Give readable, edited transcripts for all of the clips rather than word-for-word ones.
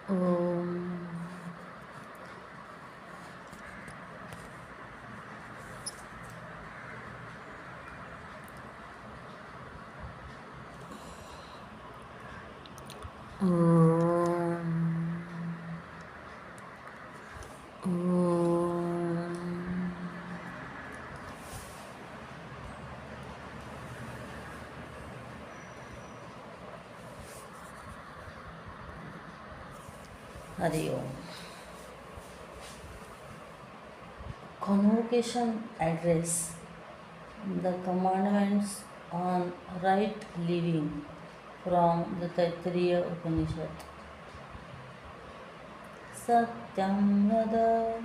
Om. Om. Om. Hari Om. Convocation address. The commandments on right living from the Taittiriya Upanishad. Satyam vada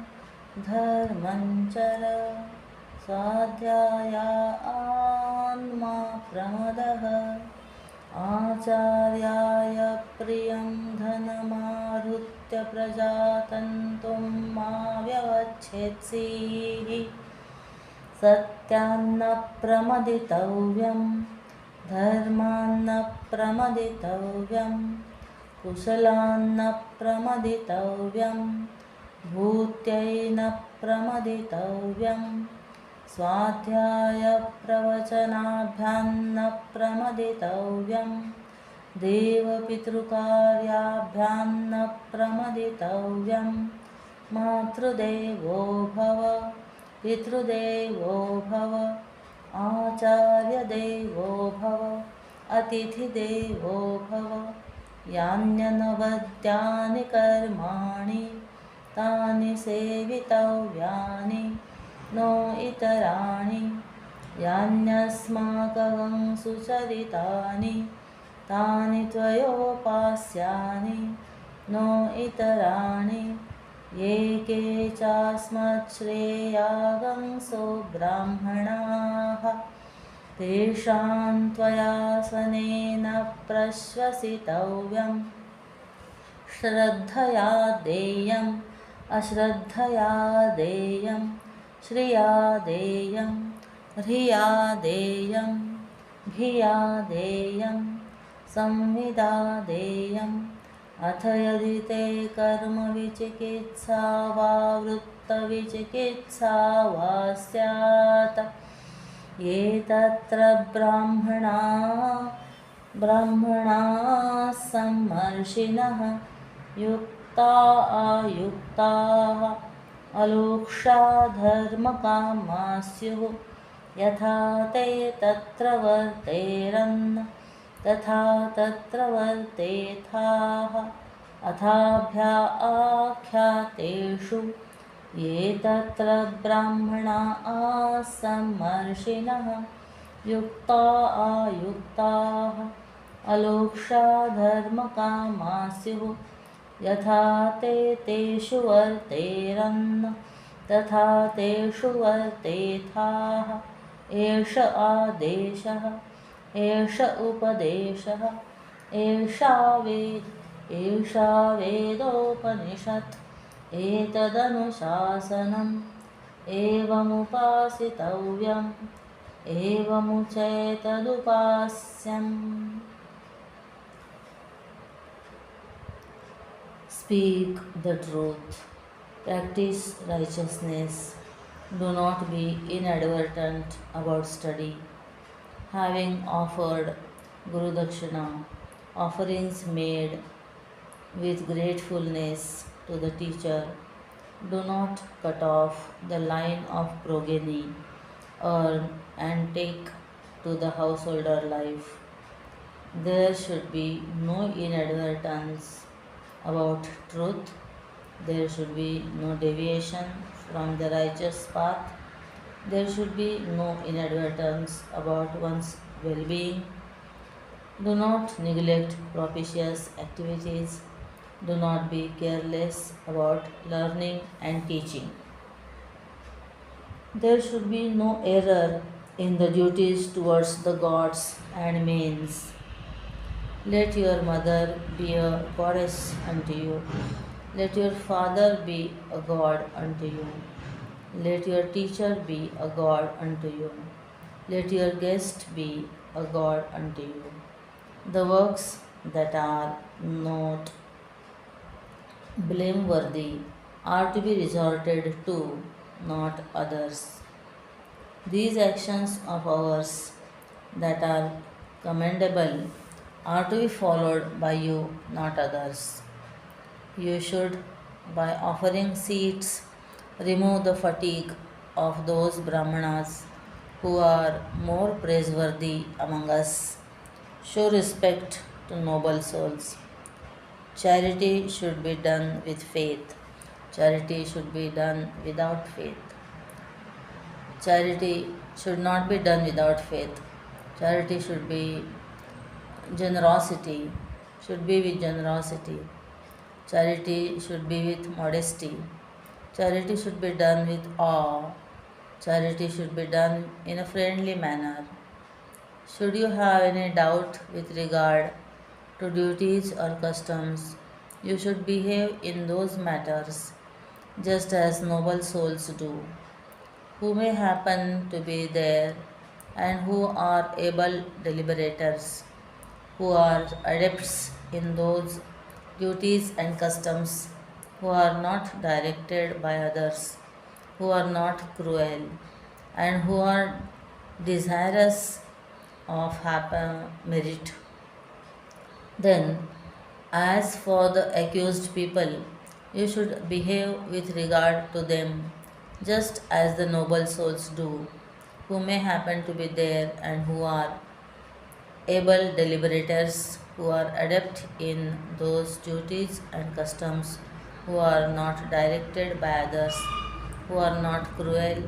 dharman chara swadhyaya anma pramadaha आचार्याय प्रियं धनमाहृत्य प्रजातन्तुं मा व्यवच्छेत्सीः सत्यान्न प्रमदितव्यं धर्मान्न प्रमदितव्यं कुशलान्न प्रमदितव्यं भूत्यैन प्रमदितव्यं स्वाध्याय प्रवचनाभ्यान्न प्रमदितव्यं देवपितृकार्याभ्यान्न प्रमदितव्यं मातृदेवो भव पितृदेवो भव आचार्यदेवो भव अतिथिदेवो भव यान्यनवद्यानि कर्माणि तानि सेवितव्यानि नो इतराणि यान्यस्माकं सुचरितानि तानि त्वयोपास्यानि नो इतराणि ये के चास्मच्छ्रेयागंसो ब्राह्मणाः तेषां त्वयासनेन प्रश्वसितव्यं श्रद्धया देयम् अश्रद्धया देयं श्रिया देयं ह्रिया देयं भिया देयं संविदा देयम् अथ यदि ते कर्मविचिकित्सा वा वृत्तविचिकित्सा वा स्यात् ये तत्र ब्राह्मणाः सम्मर्षिणः युक्ता अयुक्ताः अलोक्षा धर्मकामा स्युः यथा ते तत्र वर्तेरन् तथा तत्र वर्तेथाः अथाभ्या आख्यातेषु ये तत्र ब्राह्मणाः सम्मर्षिणः युक्ता अयुक्ताः अलोक्षा धर्मकामा स्युः यथा ते तेषु वर्तेरन् तथा तेषु वर्तेथाः एष आदेशः एष उपदेशः एषा वेदोपनिषत् एतदनुशासनम् एवमुपासितव्यम् एवमुचैतदुपास्यम्. Speak the truth, practice righteousness, do not be inadvertent about study. Having offered Guru Dakshina, offerings made with gratefulness to the teacher, do not cut off the line of progeny, earn and take to the householder life. There should be no inadvertence about truth. There should be no deviation from the righteous path. There should be no inadvertence about one's well-being. Do not neglect propitious activities. Do not be careless about learning and teaching. There should be no error in the duties towards the gods and mains. Let your mother be a goddess unto you. Let your father be a god unto you. Let your teacher be a god unto you. Let your guest be a god unto you. The works that are not blameworthy are to be resorted to, not others. These actions of ours that are commendable are to be followed by you, not others. You should, by offering seats, remove the fatigue of those Brahmanas who are more praiseworthy among us. Show respect to noble souls. Charity should be done with faith. Charity should be done without faith. Charity should not be done without faith. Charity should be generosity, should be with generosity. Charity should be with modesty. Charity should be done with awe. Charity should be done in a friendly manner. Should you have any doubt with regard to duties or customs, you should behave in those matters just as noble souls do, who may happen to be there and who are able deliberators, who are adepts in those duties and customs, who are not directed by others, who are not cruel, and who are desirous of merit. Then, as for the accused people, you should behave with regard to them just as the noble souls do, who may happen to be there and who are able deliberators, who are adept in those duties and customs, who are not directed by others, who are not cruel,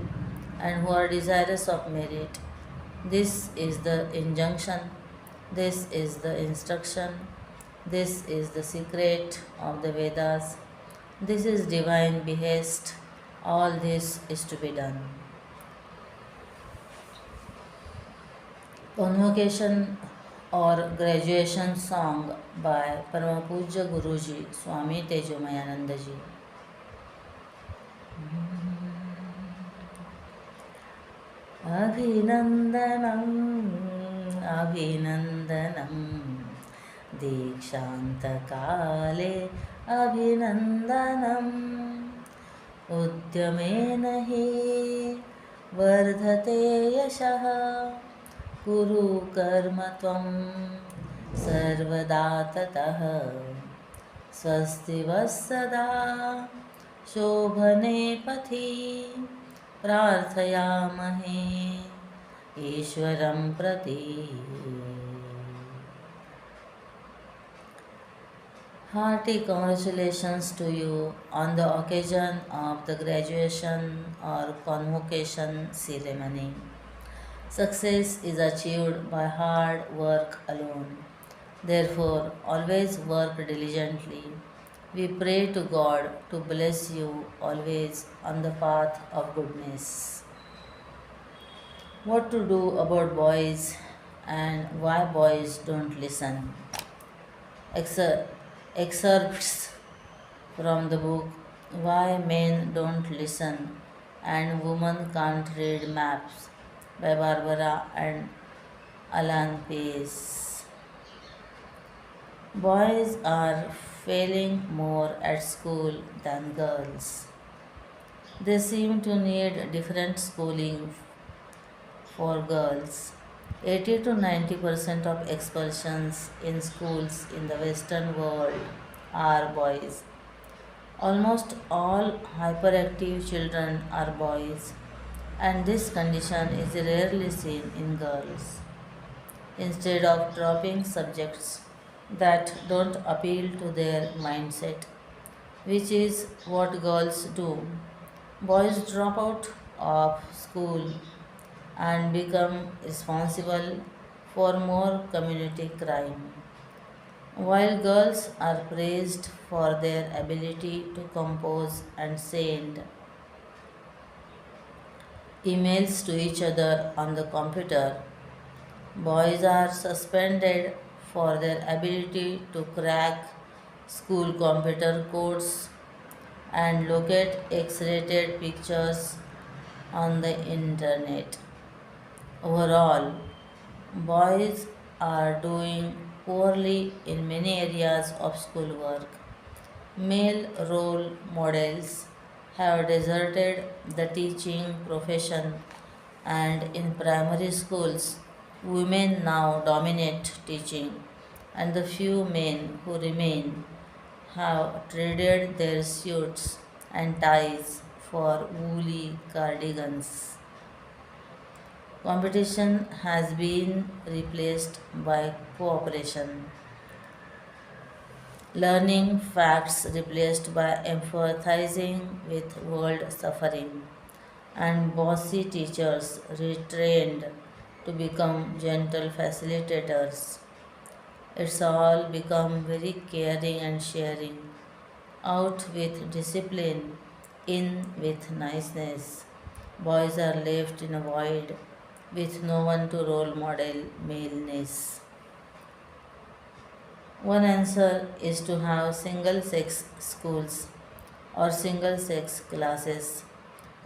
and who are desirous of merit. This is the injunction, this is the instruction, this is the secret of the Vedas, this is divine behest. All this is to be done. Convocation or graduation song by Parama Puja Guruji Swami Tejomayananda ji. अभिनन्दनम् अभिनन्दनं दीक्षान्तकाले अभिनन्दनम् उद्यमेन हि वर्धते यशः कुरु कर्म त्वं सर्वदा ततः स्वस्ति वस्सदा शोभने पथि प्रार्थयामहे ईश्वरं प्रति. Hearty congratulations to you on the occasion of the graduation or convocation ceremony. Success is achieved by hard work alone. Therefore, always work diligently. We pray to God to bless you always on the path of goodness. What to do about boys and why boys don't listen? Excerpts from the book Why Men Don't Listen and Women Can't Read Maps by Barbara and Alan Pace. Boys are failing more at school than girls. They seem to need different schooling for girls. 80 to 90% of expulsions in schools in the Western world are boys. Almost all hyperactive children are boys, and this condition is rarely seen in girls. Instead of dropping subjects that don't appeal to their mindset, which is what girls do, boys drop out of school and become responsible for more community crime, while girls are praised for their ability to compose and send emails to each other on the computer. Boys are suspended for their ability to crack school computer codes and locate X rated pictures on the internet. Overall, boys are doing poorly in many areas of schoolwork. Male role models have deserted the teaching profession, and in primary schools, women now dominate teaching, and the few men who remain have traded their suits and ties for woolly cardigans. Competition has been replaced by cooperation. Learning facts replaced by empathizing with world suffering, and bossy teachers retrained to become gentle facilitators. It's all become very caring and sharing. Out with discipline, in with niceness. Boys are left in a void with no one to role model maleness. One answer is to have single sex schools or single sex classes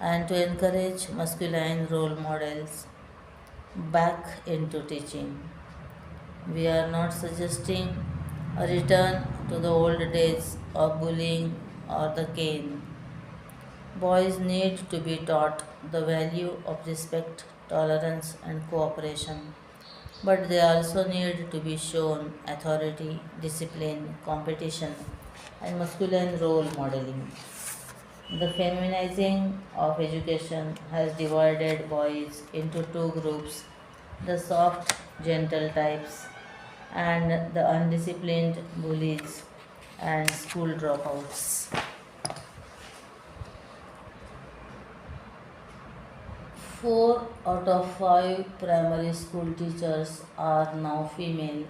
and to encourage masculine role models back into teaching. We are not suggesting a return to the old days of bullying or the cane. Boys need to be taught the value of respect, tolerance, and cooperation, but they also need to be shown authority, discipline, competition, and masculine role modeling. The feminizing of education has divided boys into two groups, the soft, gentle types and the undisciplined bullies and school dropouts. 4 out of 5 primary school teachers are now female,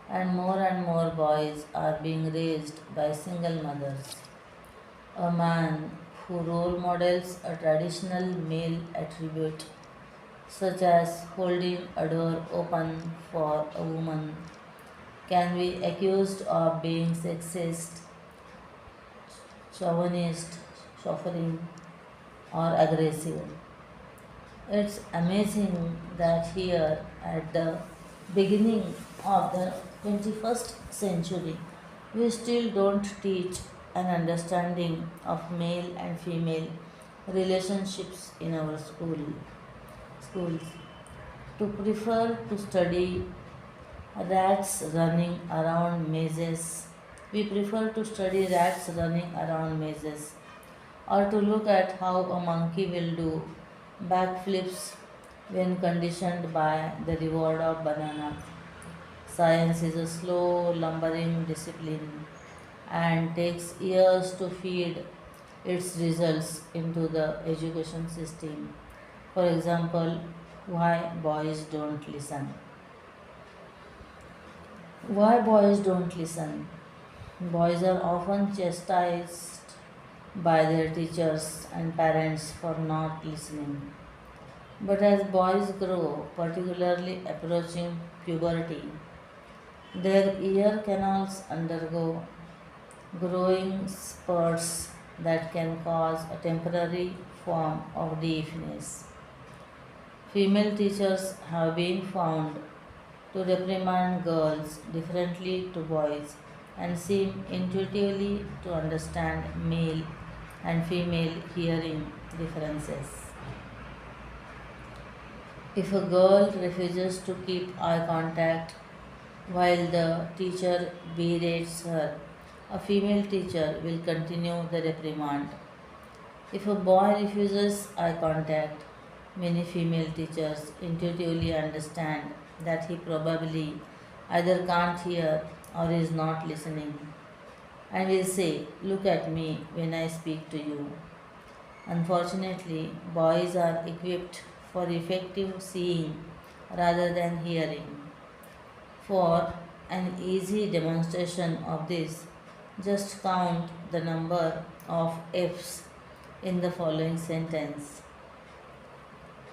and more boys are being raised by single mothers. A man who role models a traditional male attribute, such as holding a door open for a woman, can be accused of being sexist, chauvinist, suffering, or aggressive. It's amazing that here at the beginning of the 21st century, we still don't teach an understanding of male and female relationships in our schools. To prefer to study rats running around mazes, we prefer to study rats running around mazes, or to look at how a monkey will do backflips when conditioned by the reward of banana. Science is a slow, lumbering discipline and takes years to feed its results into the education system. For example, why boys don't listen. Why boys don't listen? Boys are often chastised by their teachers and parents for not listening. But as boys grow, particularly approaching puberty, their ear canals undergo growing spurts that can cause a temporary form of deafness. Female teachers have been found to reprimand girls differently to boys and seem intuitively to understand male and female hearing differences. If a girl refuses to keep eye contact while the teacher berates her, a female teacher will continue the reprimand. If a boy refuses eye contact, many female teachers intuitively understand that he probably either can't hear or is not listening and will say, "Look at me when I speak to you." Unfortunately, boys are equipped for effective seeing rather than hearing. For an easy demonstration of this, just count the number of F's in the following sentence.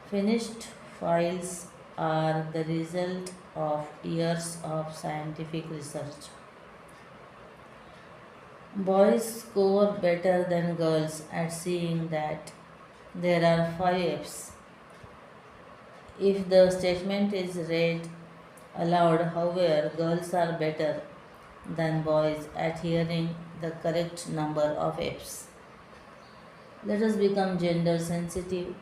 Finished files are the result of years of scientific research. Boys score better than girls at seeing that there are 5 F's. If the statement is read aloud, however, girls are better than boys at hearing the correct number of F's. Let us become gender sensitive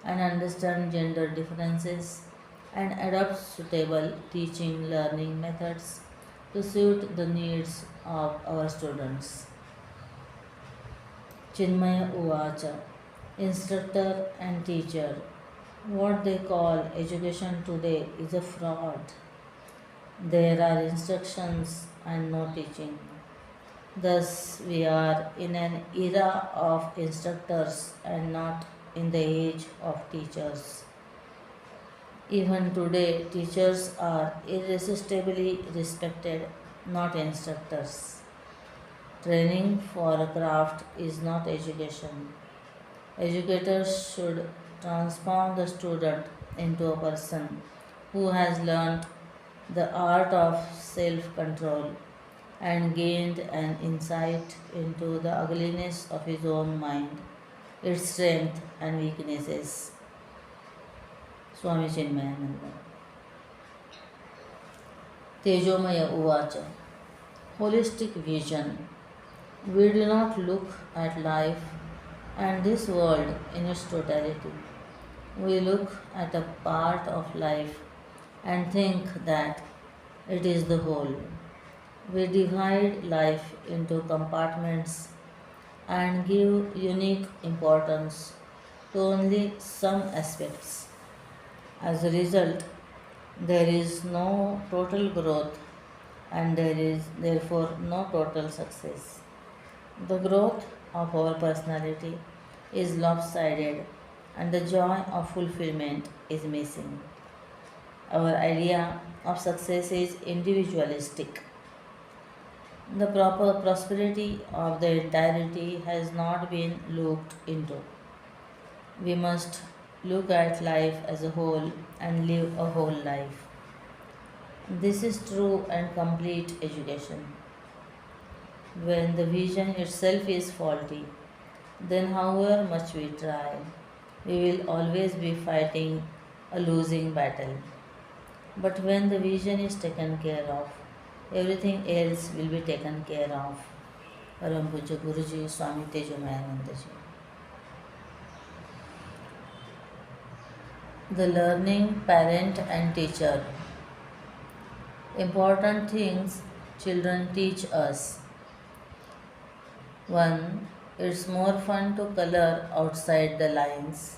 and understand gender differences and adopt suitable teaching learning methods to suit the needs of our students. Chinmaya Uvacha, instructor and teacher. What they call education today is a fraud. There are instructions and no teaching. Thus, we are in an era of instructors and not in the age of teachers. Even today, teachers are irresistibly respected, not instructors. Training for a craft is not education. Educators should transform the student into a person who has learned the art of self control and gained an insight into the ugliness of his own mind, its strength and weaknesses. Swami Chinmayananda. Tejomaya Uvacha. Holistic vision. We do not look at life and this world in its totality. We look at a part of life and think that it is the whole. We divide life into compartments and give unique importance to only some aspects. As a result, there is no total growth and there is therefore no total success. The growth of our personality is lopsided and the joy of fulfillment is missing. Our idea of success is individualistic. The proper prosperity of the entirety has not been looked into. We must look at life as a whole and live a whole life. This is true and complete education. When the vision itself is faulty, then however much we try, we will always be fighting a losing battle. But when the vision is taken care of, everything else will be taken care of. Param Puja Guruji Swami Tejomayananda Ji. The learning parent and teacher. Important things children teach us. 1. It's more fun to color outside the lines.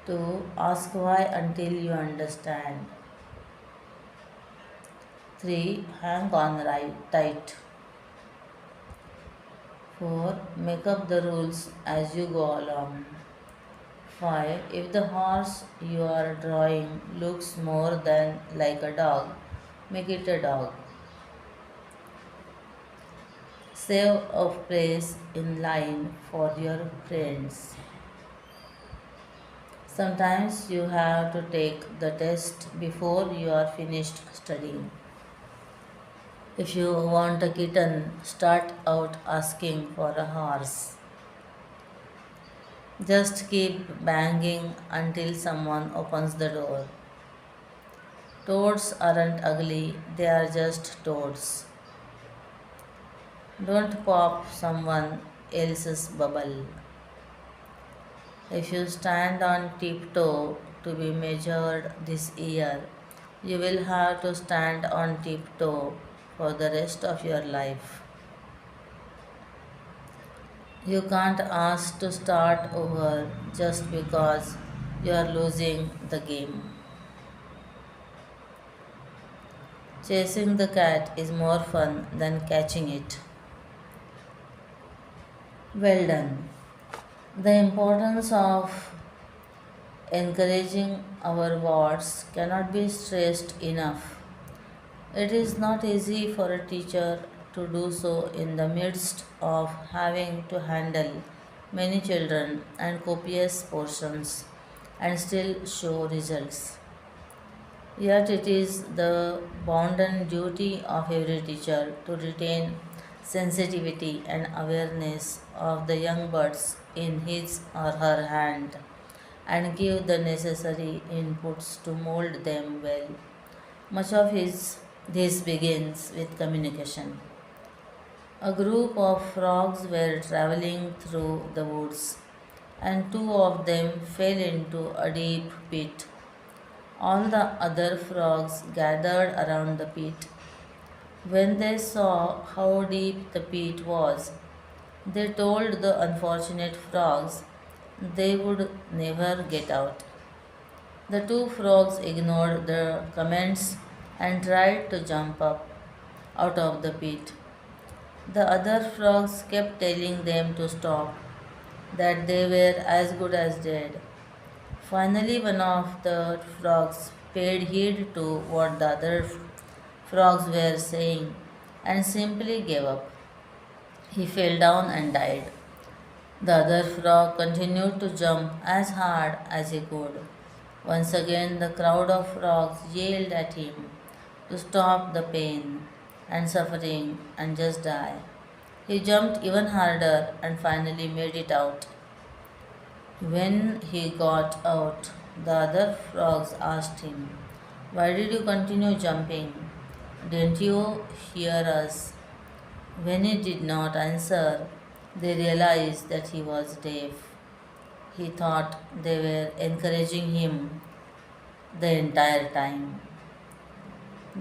2. Ask why until you understand. 3. Hang on right tight. 4. Make up the rules as you go along. 5. If the horse you are drawing looks more than like a dog, make it a dog. Save a place in line for your friends. Sometimes you have to take the test before you are finished studying. If you want a kitten, start out asking for a horse. Just keep banging until someone opens the door. Toads aren't ugly, they are just toads. Don't pop someone else's bubble. If you stand on tiptoe to be measured this year, you will have to stand on tiptoe for the rest of your life. You can't ask to start over just because you are losing the game. Chasing the cat is more fun than catching it. Well done. The importance of encouraging our wards cannot be stressed enough. It is not easy for a teacher to do so in the midst of having to handle many children and copious portions and still show results. Yet it is the bounden duty of every teacher to retain sensitivity and awareness of the young birds in his or her hand and give the necessary inputs to mold them well. Much of his This begins with communication. A group of frogs were traveling through the woods, and two of them fell into a deep pit. All the other frogs gathered around the pit. When they saw how deep the pit was, they told the unfortunate frogs they would never get out. The two frogs ignored the comments and tried to jump up out of the pit. The other frogs kept telling them to stop, that they were as good as dead. Finally, one of the frogs paid heed to what the other frogs were saying and simply gave up. He fell down and died. The other frog continued to jump as hard as he could. Once again, the crowd of frogs yelled at him to stop the pain and suffering and just die. He jumped even harder and finally made it out. When he got out, the other frogs asked him, "Why did you continue jumping? Didn't you hear us?" When he did not answer, they realized that he was deaf. He thought they were encouraging him the entire time.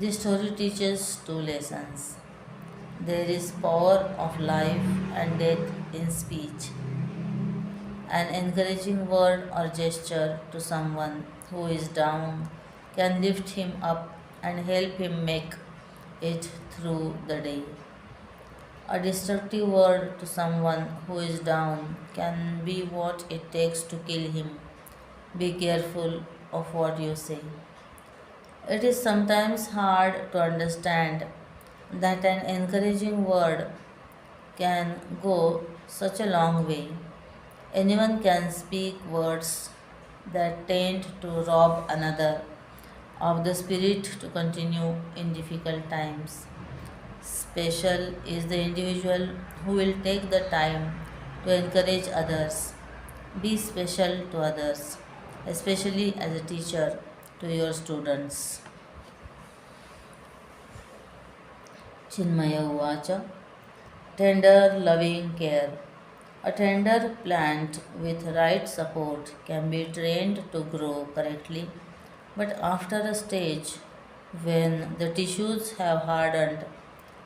This story teaches two lessons. There is power of life and death in speech. An encouraging word or gesture to someone who is down can lift him up and help him make it through the day. A destructive word to someone who is down can be what it takes to kill him. Be careful of what you say. It is sometimes hard to understand that an encouraging word can go such a long way. Anyone can speak words that tend to rob another of the spirit to continue in difficult times. Special is the individual who will take the time to encourage others. Be special to others, especially as a teacher to your students. Chinmaya Uvacha. Tender, loving care. A tender plant with right support can be trained to grow correctly, but after a stage when the tissues have hardened,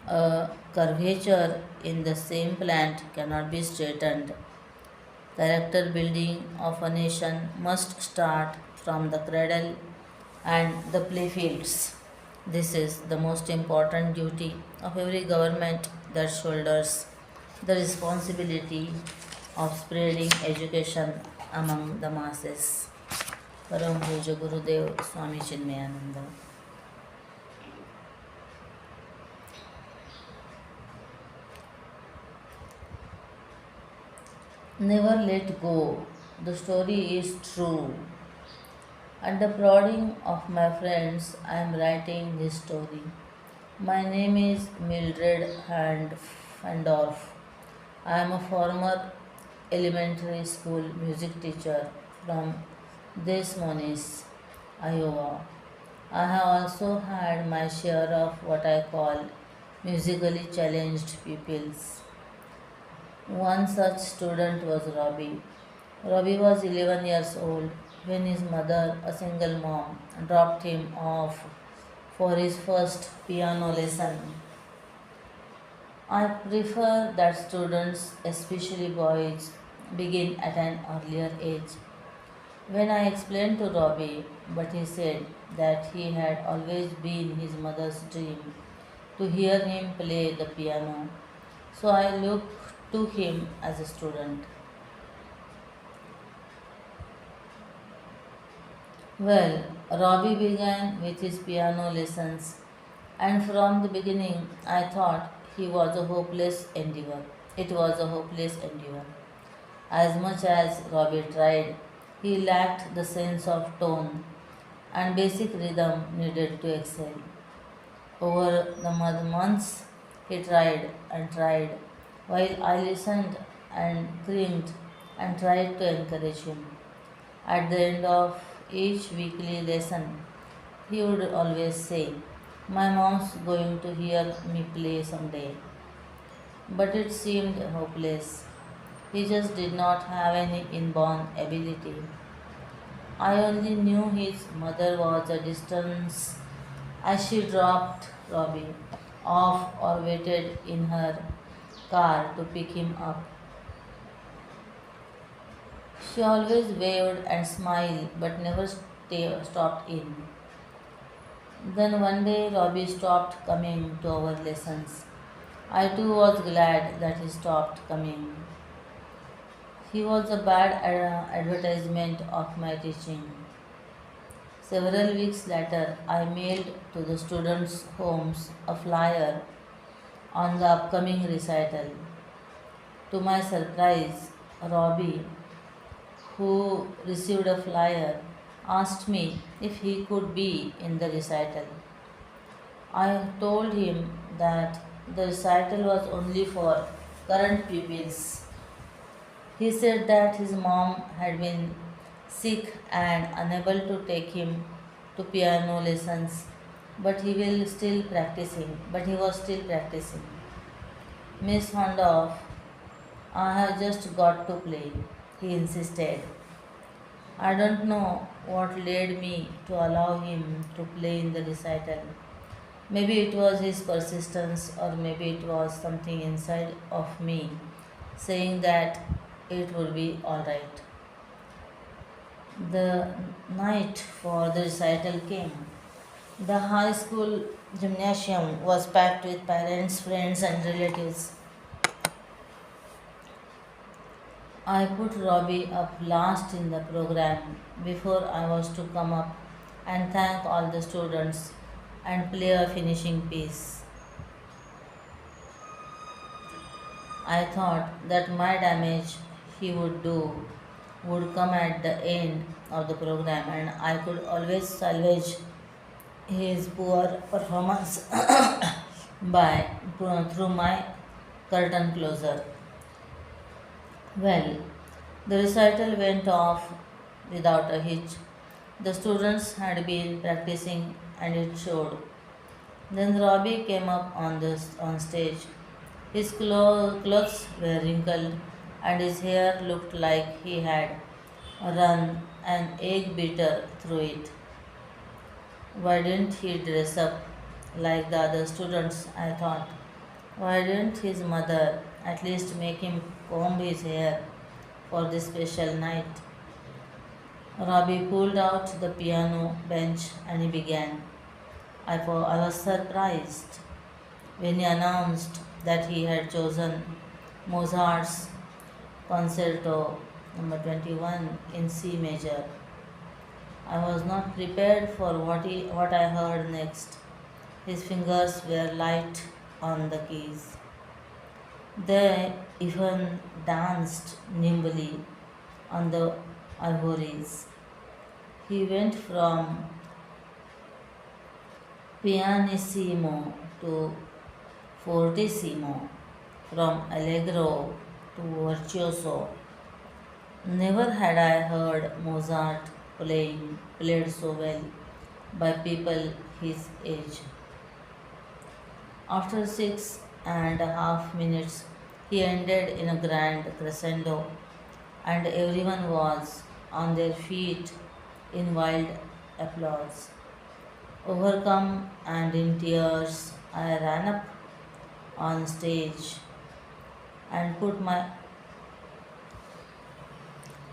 a curvature in the same plant cannot be straightened. Character building of a nation must start from the cradle and the playfields. This is the most important duty of every government that shoulders the responsibility of spreading education among the masses. Param Puja Gurudev Swami Chinmayananda. Never let go. The story is true. At the prodding of my friends, I am writing this story. My name is Mildred Fandorf. I am a former elementary school music teacher from Des Moines, Iowa. I have also had my share of what I call musically challenged pupils. One such student was Robbie. Robbie was 11 years old when his mother, a single mom, dropped him off for his first piano lesson. I prefer that students, especially boys, begin at an earlier age. When I explained to Robbie, but he said that he had always been his mother's dream to hear him play the piano. So I looked to him as a student. Well, Robbie began with his piano lessons, and from the beginning I thought he was a hopeless endeavor. It was a hopeless endeavor. As much as Robbie tried, he lacked the sense of tone and basic rhythm needed to excel. Over the months, he tried and tried, while I listened and cringed and tried to encourage him. At the end of each weekly lesson, he would always say, My mom's going to hear me play someday. But it seemed hopeless. He just did not have any inborn ability. I only knew his mother was a distance as she dropped Robbie off or waited in her car to pick him up. She always waved and smiled but never stopped in. Then one day Robbie stopped coming to our lessons. I too was glad that he stopped coming. He was a bad advertisement of my teaching. Several weeks later, I mailed to the students' homes a flyer on the upcoming recital. To my surprise, Robbie, who received a flyer, asked me if he could be in the recital. I told him that the recital was only for current pupils. He said that his mom had been sick and unable to take him to piano lessons, but he was still practicing. Miss Hondoff, I have just got to play, he insisted. I don't know what led me to allow him to play in the recital. Maybe it was his persistence, or maybe it was something inside of me saying that it would be alright. The night for the recital came. The high school gymnasium was packed with parents, friends, and relatives. I put Robbie up last in the program before I was to come up and thank all the students and play a finishing piece. I thought that my damage he would do would come at the end of the program and I could always salvage his poor performance by through my curtain closer. Well, the recital went off without a hitch. The students had been practicing and it showed. Then Robbie came up on stage. His clothes were wrinkled and his hair looked like he had run an egg beater through it. Why didn't he dress up like the other students? I thought. Why didn't his mother at least make him comb his hair for this special night? Robbie pulled out the piano bench and he began. I was surprised when he announced that he had chosen Mozart's Concerto number 21 in C major. I was not prepared for what I heard next. His fingers were light on the keys. They even danced nimbly on the ivories. He went from pianissimo to fortissimo, from allegro to virtuoso. Never had I heard Mozart played so well by people his age. After 6.5 minutes, he ended in a grand crescendo, and everyone was on their feet in wild applause. Overcome and in tears, I ran up on stage and put my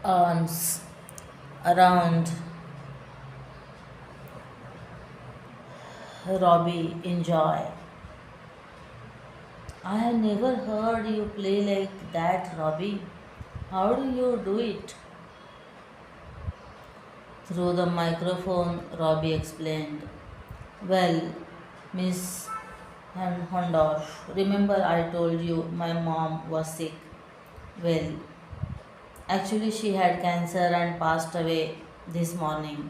arms around Robbie in joy. I have never heard you play like that, Robbie. How do you do it? Through the microphone, Robbie explained. Well, Miss Hondorf, remember I told you my mom was sick? Well, actually, she had cancer and passed away this morning.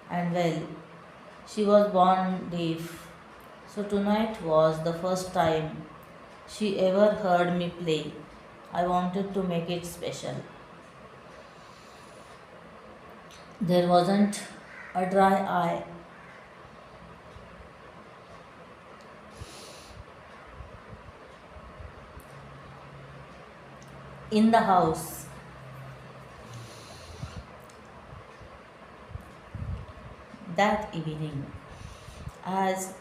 And well, she was born deaf. So tonight was the first time she ever heard me play. I wanted to make it special. There wasn't a dry eye in the house. That evening, as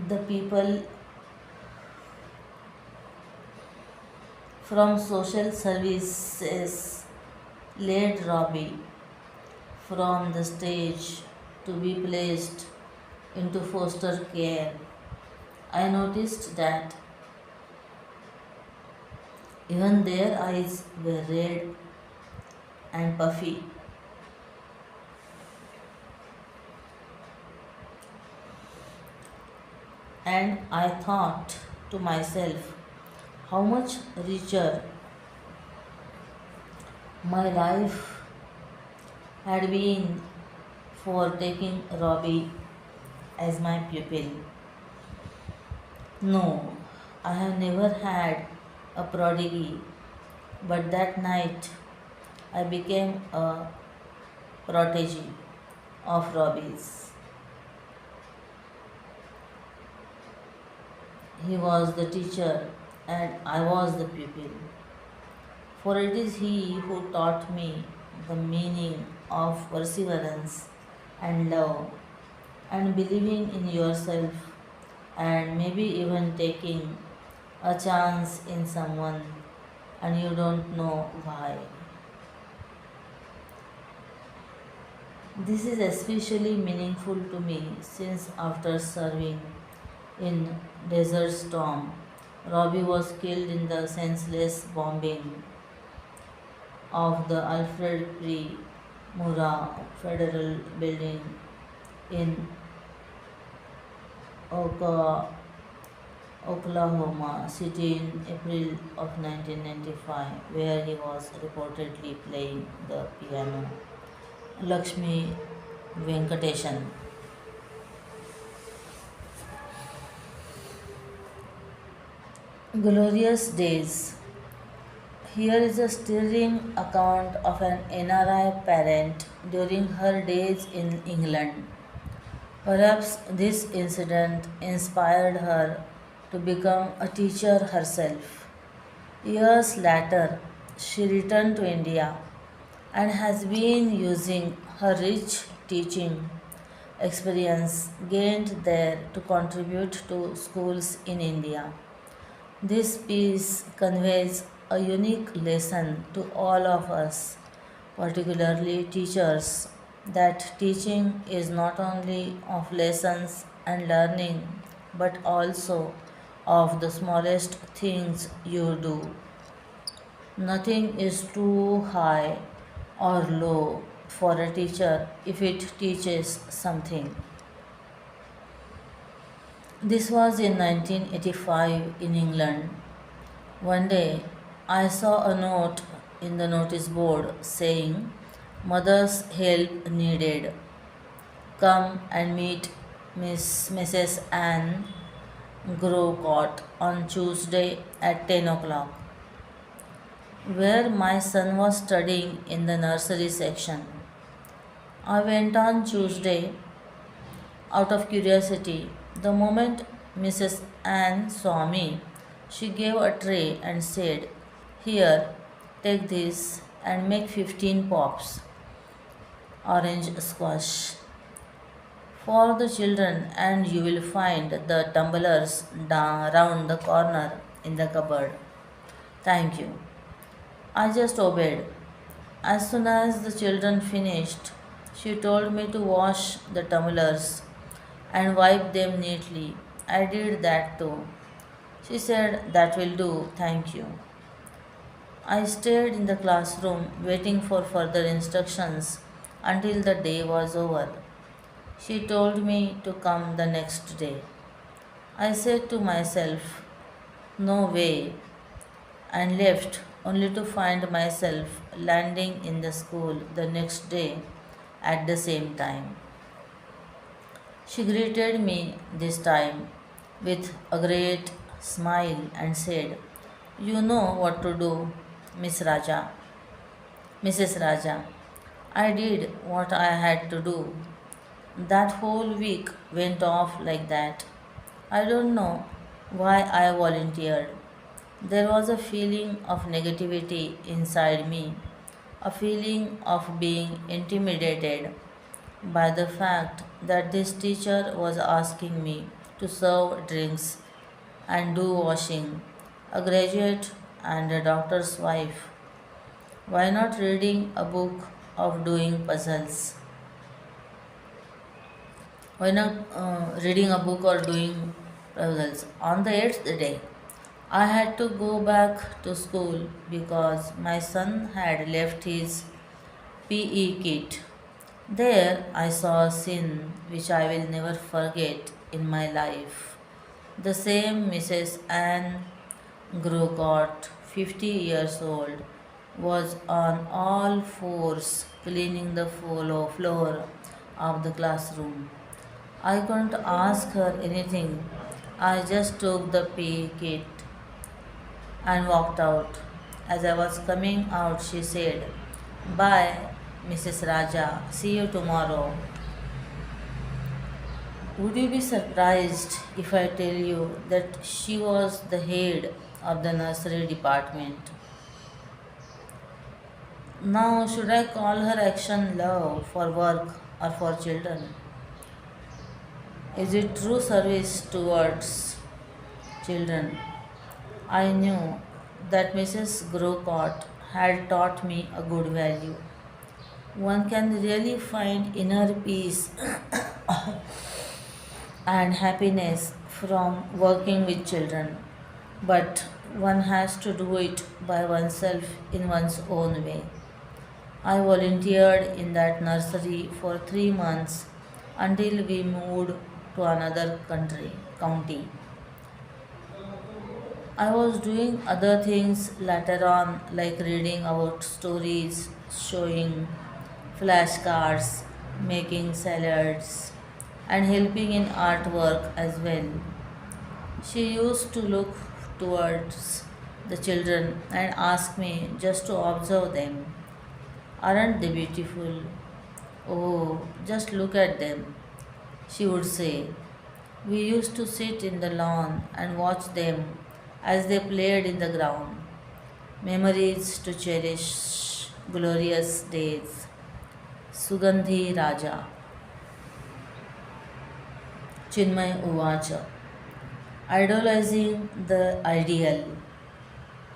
the people from social services led Robbie from the stage to be placed into foster care, I noticed that even their eyes were red and puffy, and I thought to myself how much richer my life had been for taking Robbie as my pupil. No, I have never had a prodigy, but that night I became a protege of Robbie's. He was the teacher and I was the pupil. For it is he who taught me the meaning of perseverance and love and believing in yourself and maybe even taking a chance in someone and you don't know why. This is especially meaningful to me since after serving in Desert Storm, Robbie was killed in the senseless bombing of the Alfred P. Murrah Federal Building in Oka- Oklahoma City in April of 1995, where he was reportedly playing the piano. Lakshmi Venkateshan. Glorious Days. Here is a stirring account of an NRI parent during her days in England. Perhaps this incident inspired her to become a teacher herself. Years later, she returned to India and has been using her rich teaching experience gained there to contribute to schools in India. This piece conveys a unique lesson to all of us, particularly teachers, that teaching is not only of lessons and learning but also of the smallest things you do. Nothing is too high or low for a teacher if it teaches something. This was in 1985 in England. One day, I saw a note in the notice board saying, Mother's help needed. Come and meet Mrs. Anne Grocott on Tuesday at 10 o'clock, where my son was studying in the nursery section. I went on Tuesday out of curiosity. The moment Mrs. Anne saw me, she gave a tray and said, Here, take this and make 15 pops, orange squash, for the children, and you will find the tumblers round the corner in the cupboard. Thank you. I just obeyed. As soon as the children finished, she told me to wash the tumblers and wipe them neatly. I did that too. She said, That will do, thank you. I stayed in the classroom waiting for further instructions until the day was over. She told me to come the next day. I said to myself, No way, and left only to find myself landing in the school the next day at the same time. She greeted me this time with a great smile and said, You know what to do, Miss Raja, Mrs. Raja. I did what I had to do. That whole week went off like that. I don't know. why I volunteered. There was a feeling of negativity inside me, a feeling of being intimidated by the fact that this teacher was asking me to serve drinks and do washing, a graduate and a doctor's wife. Why not reading a book of doing puzzles? Why not reading a book or doing puzzles? On the eighth day, I had to go back to school because my son had left his PE kit. There I saw a scene which I will never forget in my life. The same Mrs. Anne Grocott, 50 years old, was on all fours cleaning the floor of the classroom. I couldn't ask her anything. I just took the PE kit and walked out. As I was coming out, she said, "Bye, Mrs. Raja. See you tomorrow." Would you be surprised if I tell you that she was the head of the nursery department? Now, should I call her action love for work or for children? Is it true service towards children? I knew that Mrs. Grocott had taught me a good value. One can really find inner peace and happiness from working with children, but one has to do it by oneself in one's own way. I volunteered in that nursery for 3 months until we moved to another county. I was doing other things later on, like reading about stories, showing flashcards, making salads, and helping in artwork as well. She used to look towards the children and ask me just to observe them. Aren't they beautiful? Oh, just look at them, she would say. We used to sit in the lawn and watch them as they played in the ground. Memories to cherish, glorious days. Sugandhi Raja, Chinmay Uvacha. Idolizing the ideal.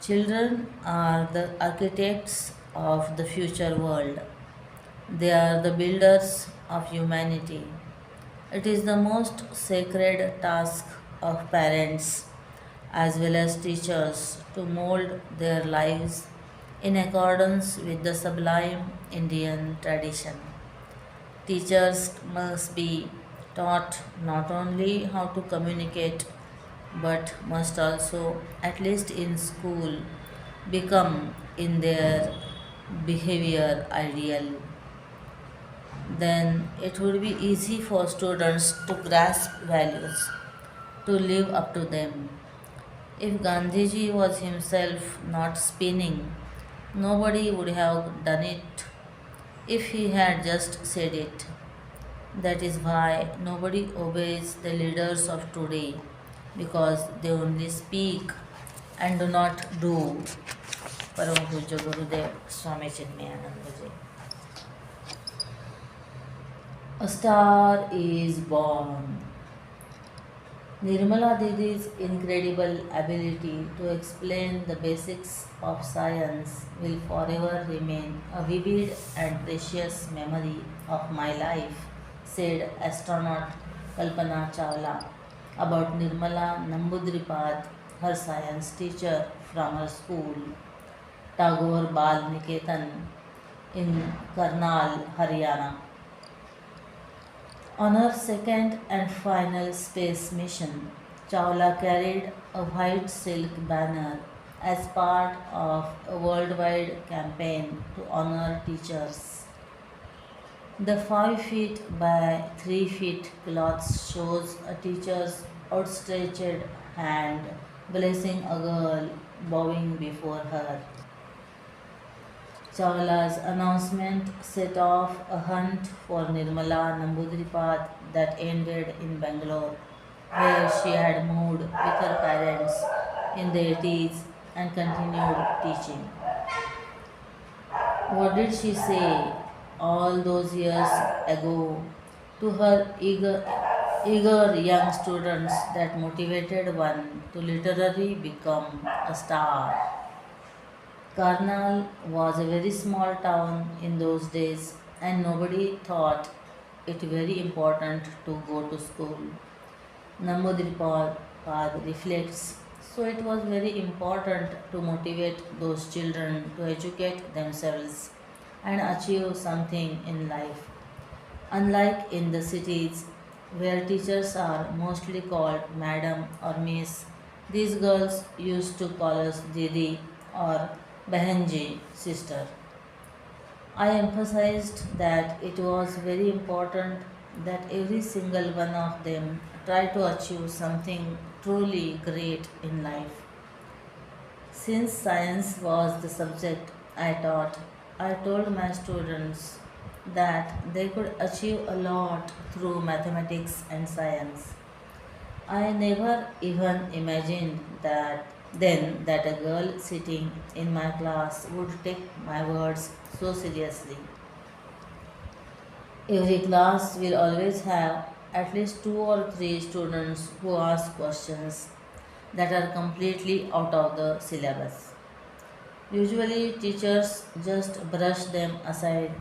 Children are the architects of the future world. They are the builders of humanity. It is the most sacred task of parents as well as teachers to mold their lives in accordance with the sublime Indian tradition. Teachers must be taught not only how to communicate but must also, at least in school, become in their behavior ideal. Then it would be easy for students to grasp values, to live up to them. If Gandhiji was himself not spinning, nobody would have done it if he had just said it. That is why nobody obeys the leaders of today because they only speak and do not do. Param Pujya Gurudev Swami Chinmayanandaji. A star is born. Nirmala Didi's incredible ability to explain the basics of science will forever remain a vivid and precious memory of my life, said astronaut Kalpana Chawla about Nirmala Nambudripad, her science teacher from her school, Tagore Bal Niketan in Karnal, Haryana. On her second and final space mission, Chawla carried a white silk banner as part of a worldwide campaign to honor teachers. The 5 feet by 3 feet cloth shows a teacher's outstretched hand blessing a girl bowing before her. Chawla's announcement set off a hunt for Nirmala Nambudripad that ended in Bangalore. where she had moved with her parents in the 80s and continued teaching. What did she say all those years ago to her eager young students that motivated one to literally become a star? Karnal was a very small town in those days, and nobody thought it very important to go to school. Namodripad reflects. So it was very important to motivate those children to educate themselves and achieve something in life. Unlike in the cities where teachers are mostly called madam or miss, these girls used to call us Didi or Behenji, sister. I emphasized that it was very important that every single one of them try to achieve something truly great in life. Since science was the subject I taught, I told my students that they could achieve a lot through mathematics and science. I never even imagined that a girl sitting in my class would take my words so seriously. Every class will always have at least two or three students who ask questions that are completely out of the syllabus. Usually, teachers just brush them aside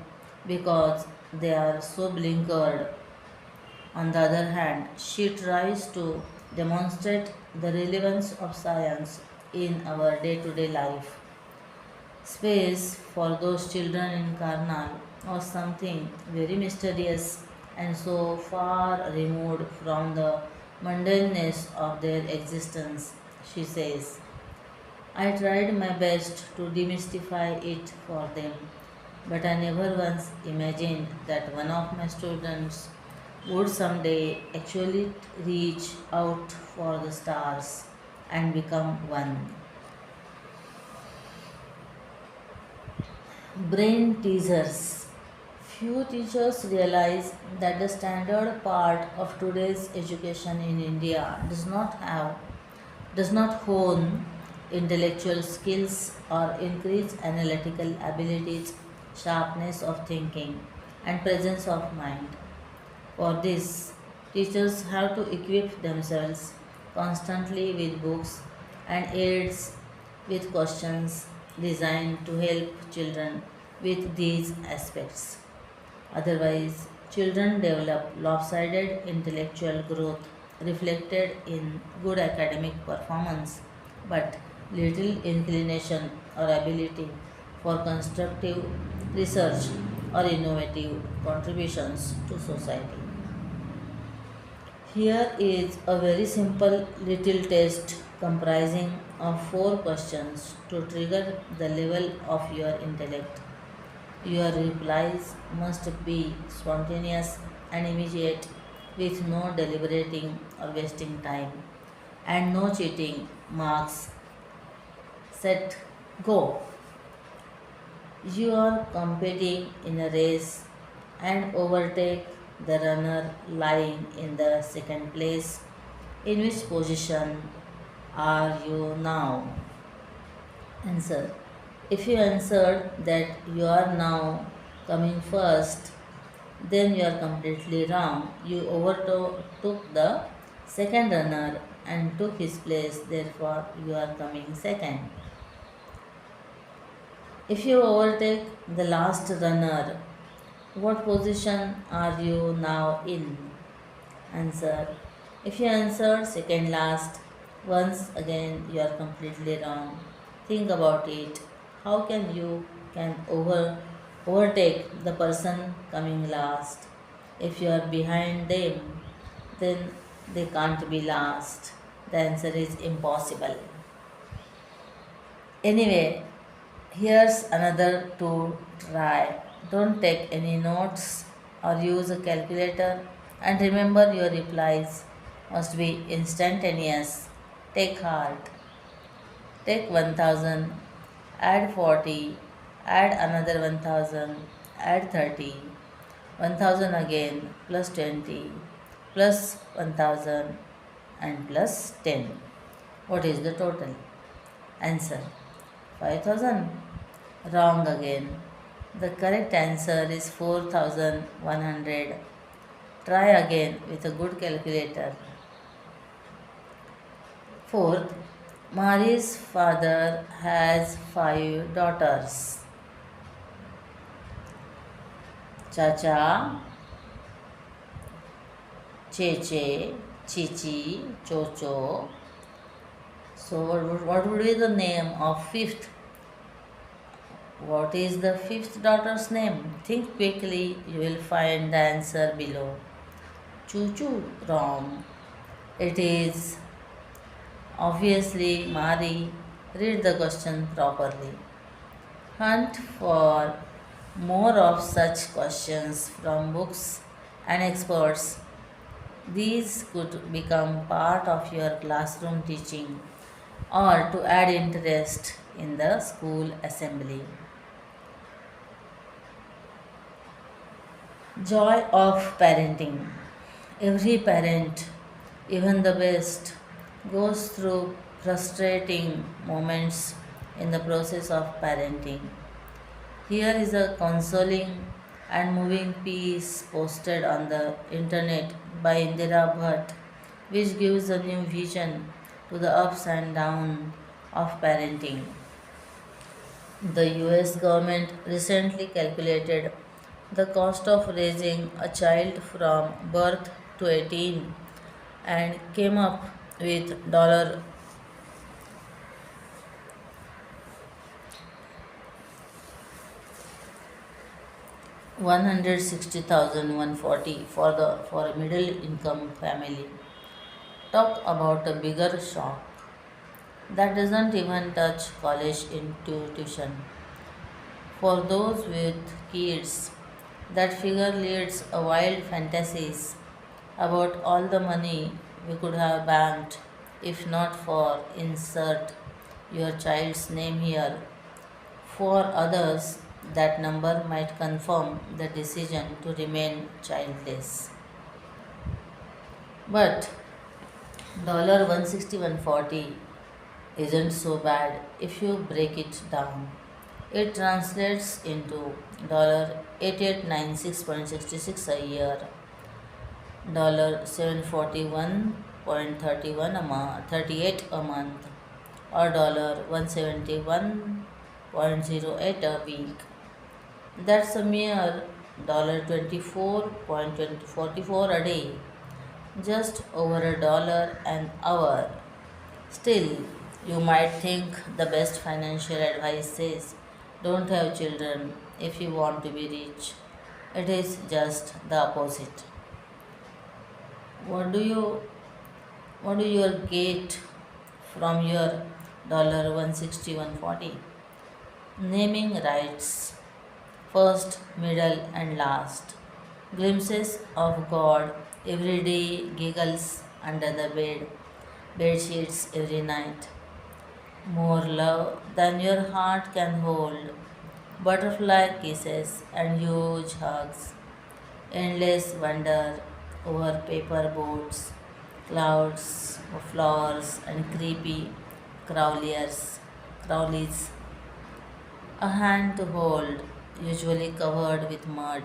because they are so blinkered. On the other hand, she tries to demonstrate the relevance of science in our day to day life. Space for those children in Karnal was something very mysterious and so far removed from the mundaneness of their existence, she says. I tried my best to demystify it for them, but I never once imagined that one of my students would someday actually reach out for the stars and become one. Brain teasers. Few teachers realize that the standard part of today's education in India does not hone intellectual skills or increase analytical abilities, sharpness of thinking, and presence of mind. For this, teachers have to equip themselves constantly with books and aids with questions designed to help children with these aspects. Otherwise, children develop lopsided intellectual growth reflected in good academic performance but little inclination or ability for constructive research or innovative contributions to society. Here is a very simple little test comprising of four questions to trigger the level of your intellect. Your replies must be spontaneous and immediate with no deliberating or wasting time and no cheating. Marks set go. You are competing in a race and overtake the runner lying in the second place. In which position are you now? Answer. If you answered that you are now coming first, then you are completely wrong. You overtook the second runner and took his place, therefore, you are coming second. If you overtake the last runner, what position are you now in? Answer. If you answered second last, once again you are completely wrong. Think about it. How can you can overtake the person coming last? If you are behind them, then they can't be last. The answer is impossible. Anyway, here's another to try. Don't take any notes or use a calculator, and remember your replies must be instantaneous. Take heart. Take 1000, add 40, add another 1000, add 30, 1000 again plus 20 plus 1000. and plus 10. What is the total? Answer 5000. Wrong again. The correct answer is 4100. Try again with a good calculator. Fourth, Mari's father has five daughters. Chacha, Cheche, Chichi, Chocho. So, what would be the name of fifth? What is the fifth daughter's name? Think quickly, you will find the answer below. Choo choo, wrong. It is obviously Mari. Read the question properly. Hunt for more of such questions from books and experts. These could become part of your classroom teaching or to add interest in the school assembly. Joy of parenting. Every parent, even the best, goes through frustrating moments in the process of parenting. Here is a consoling and moving piece posted on the internet by Indira Bhatt, which gives a new vision to the ups and downs of parenting. The US government recently calculated the cost of raising a child from birth to 18 and came up with $160,140 for a middle income family. Talk about a bigger shock that doesn't even touch college tuition. For those with kids, that figure leads a wild fantasies about all the money we could have banked if not for insert your child's name here. For others, that number might confirm the decision to remain childless. But $160,140 isn't so bad if you break it down. It translates into $8896.66 a year, $741.38 a month, or $171.08 a week. That's a mere $24.44 a day, just over a dollar an hour. Still, you might think the best financial advice says don't have children if you want to be rich. It is just the opposite. What do you get from your $160,140? Naming rights, first, middle, and last. Glimpses of God every day, giggles under the bed sheets every night. More love than your heart can hold, butterfly kisses and huge hugs, endless wonder over paper boats, clouds, flowers, and creepy crawlies, a hand to hold, usually covered with mud,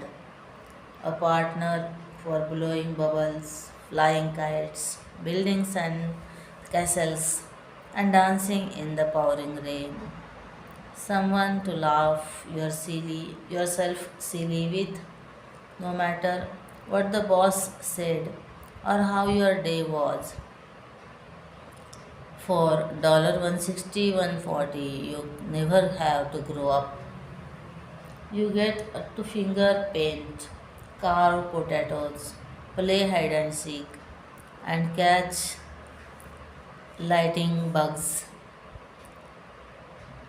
a partner for blowing bubbles, flying kites, building sand castles, and dancing in the pouring rain. Someone to laugh yourself silly with, no matter what the boss said or how your day was. For $160,140, you never have to grow up. You get to finger paint, carve potatoes, play hide and seek, and catch lighting bugs.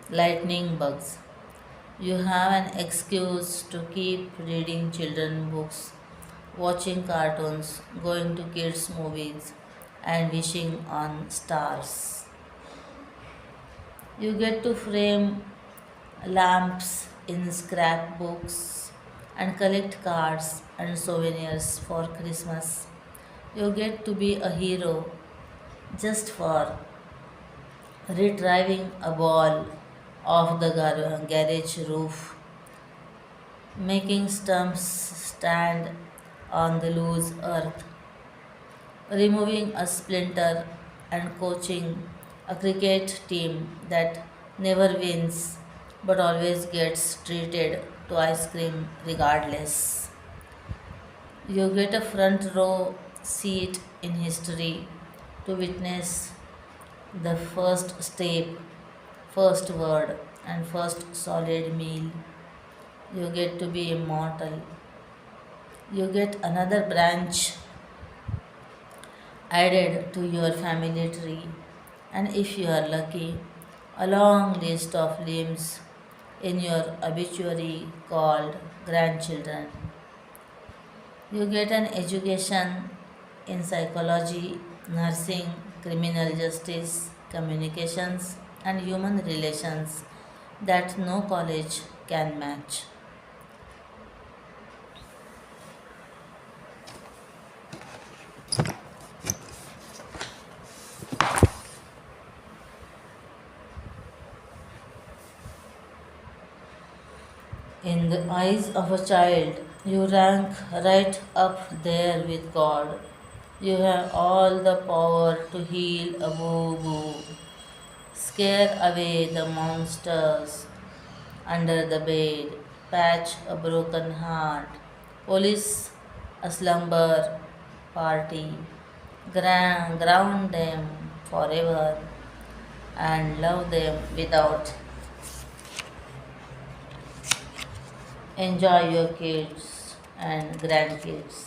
Lightning bugs. You have an excuse to keep reading children books, watching cartoons, going to kids' movies, and wishing on stars. You get to frame lamps in scrapbooks and collect cards and souvenirs for Christmas. You get to be a hero just for retrieving a ball off the garage roof, making stumps stand on the loose earth, removing a splinter, and coaching a cricket team that never wins but always gets treated to ice cream regardless. You get a front row seat in history to witness the first step, first word, and first solid meal. You get to be immortal. You get another branch added to your family tree, and if you are lucky, a long list of limbs in your obituary called grandchildren. You get an education in psychology, nursing, criminal justice, communications, and human relations that no college can match. In the eyes of a child, you rank right up there with God. You have all the power to heal a boo boo, scare away the monsters under the bed, patch a broken heart, police a slumber party, ground them forever, and love them without enjoy your kids and grandkids.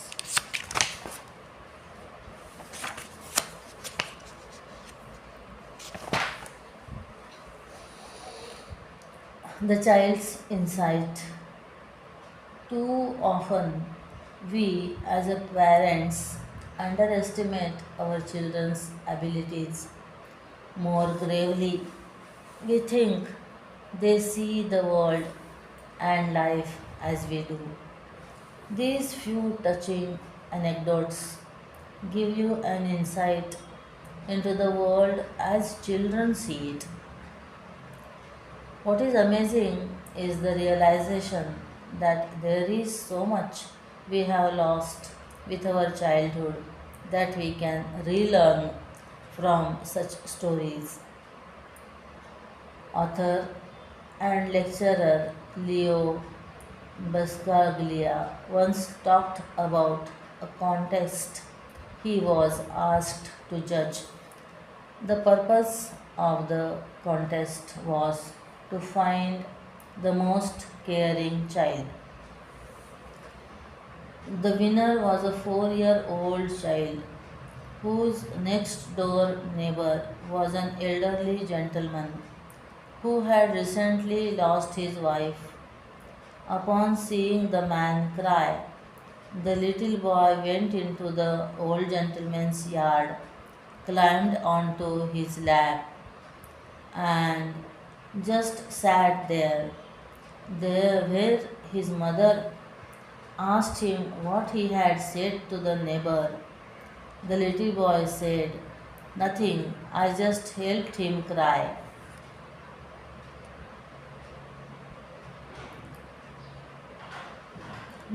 The child's insight. Too often, we as a parents underestimate our children's abilities more gravely. We think they see the world and life as we do. These few touching anecdotes give you an insight into the world as children see it. What is amazing is the realization that there is so much we have lost with our childhood that we can relearn from such stories. Author and lecturer Leo Buscaglia once talked about a contest he was asked to judge. The purpose of the contest was to find the most caring child. The winner was a 4-year-old child whose next door neighbor was an elderly gentleman who had recently lost his wife. Upon seeing the man cry, the little boy went into the old gentleman's yard, climbed onto his lap, and just sat there where his mother asked him what he had said to the neighbor. The little boy said, "Nothing, I just helped him cry."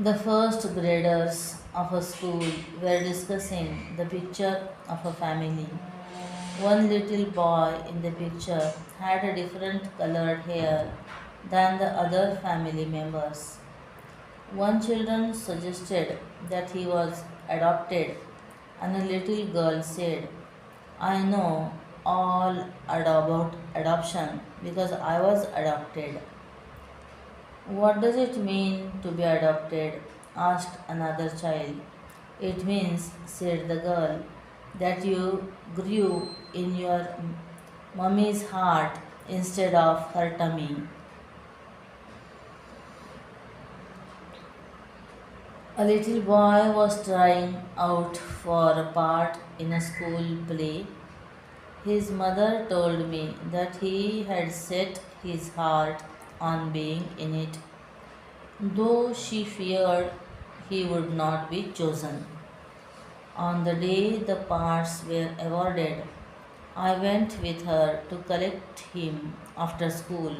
The first graders of a school were discussing the picture of a family. One little boy in the picture had a different colored hair than the other family members. One children suggested that he was adopted, and a little girl said, "I know all about adoption because I was adopted." "What does it mean to be adopted?" asked another child. "It means," said the girl, "that you grew in your mummy's heart instead of her tummy." A little boy was trying out for a part in a school play. His mother told me that he had set his heart on being in it, though she feared he would not be chosen. On the day the parts were awarded, I went with her to collect him after school.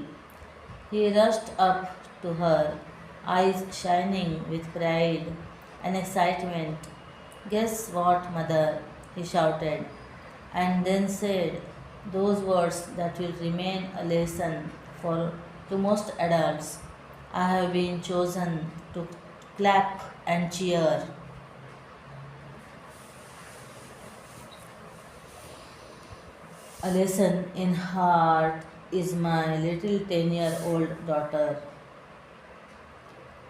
He rushed up to her, eyes shining with pride and excitement. Guess what, mother? He shouted, and then said those words that will remain a lesson for to most adults. I have been chosen to clap and cheer. A lesson in heart is my little 10-year-old daughter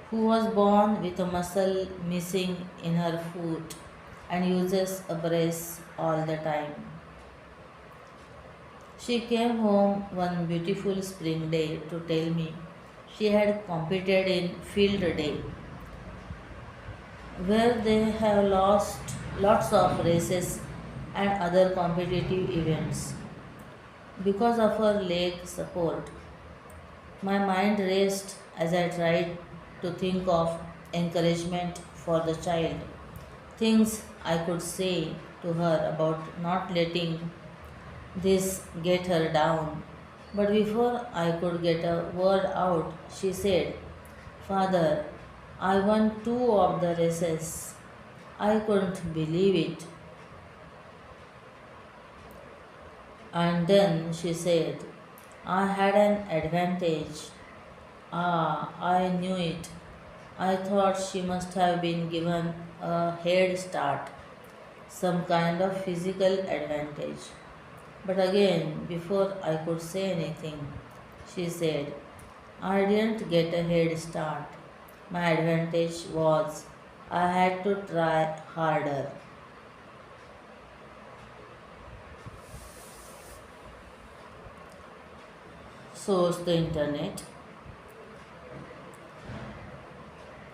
who was born with a muscle missing in her foot and uses a brace all the time. She came home one beautiful spring day to tell me she had competed in field day where they have lost lots of races and other competitive events. Because of her leg support, my mind raced as I tried to think of encouragement for the child, things I could say to her about not letting this get her down. But before I could get a word out, she said, Father, I won two of the races. I couldn't believe it. And then she said, I had an advantage. Ah, I knew it. I thought she must have been given a head start, some kind of physical advantage. But again, before I could say anything, she said, I didn't get a head start. My advantage was I had to try harder. Source the internet.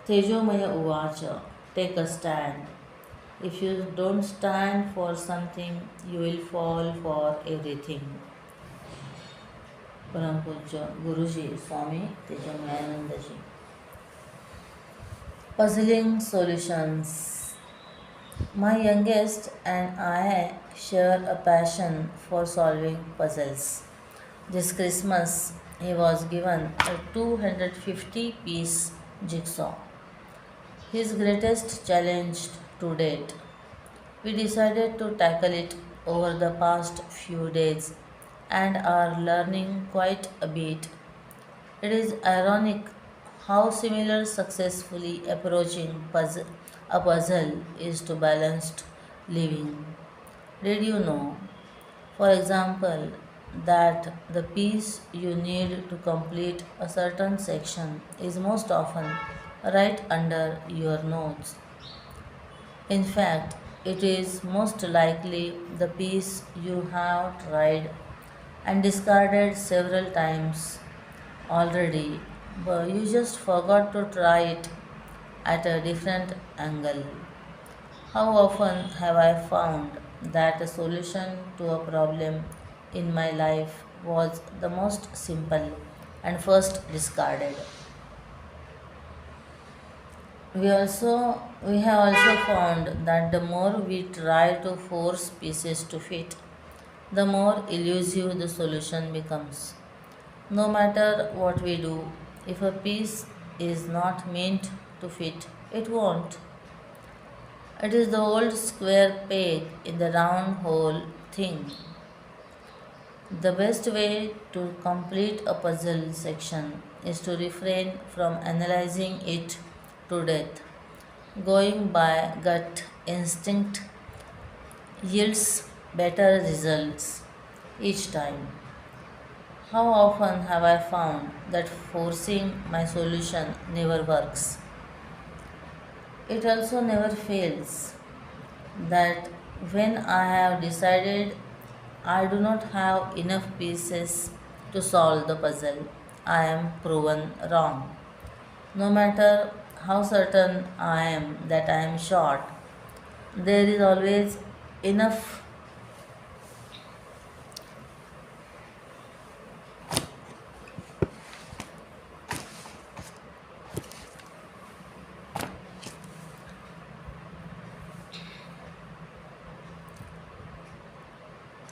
Tejomaya Uvacha. Take a stand. If you don't stand for something, you will fall for everything. Param Pujya Guruji Swami Tejomayanandaji. Puzzling solutions. My youngest and I share a passion for solving puzzles. This Christmas, he was given a 250-piece jigsaw, his greatest challenge to date. We decided to tackle it over the past few days and are learning quite a bit. It is ironic how similar successfully approaching a puzzle is to balanced living. Did you know, for example, that the piece you need to complete a certain section is most often right under your nose? In fact, it is most likely the piece you have tried and discarded several times already, but you just forgot to try it at a different angle. How often have I found that a solution to a problem in my life was the most simple and first discarded? We have also found that the more we try to force pieces to fit, the more elusive the solution becomes. No matter what we do, if a piece is not meant to fit, it won't. It is the old square peg in the round hole thing. The best way to complete a puzzle section is to refrain from analyzing it to death. Going by gut instinct yields better results each time. How often have I found that forcing my solution never works? It also never fails that when I have decided I do not have enough pieces to solve the puzzle, I am proven wrong. No matter how certain I am that I am short, there is always enough.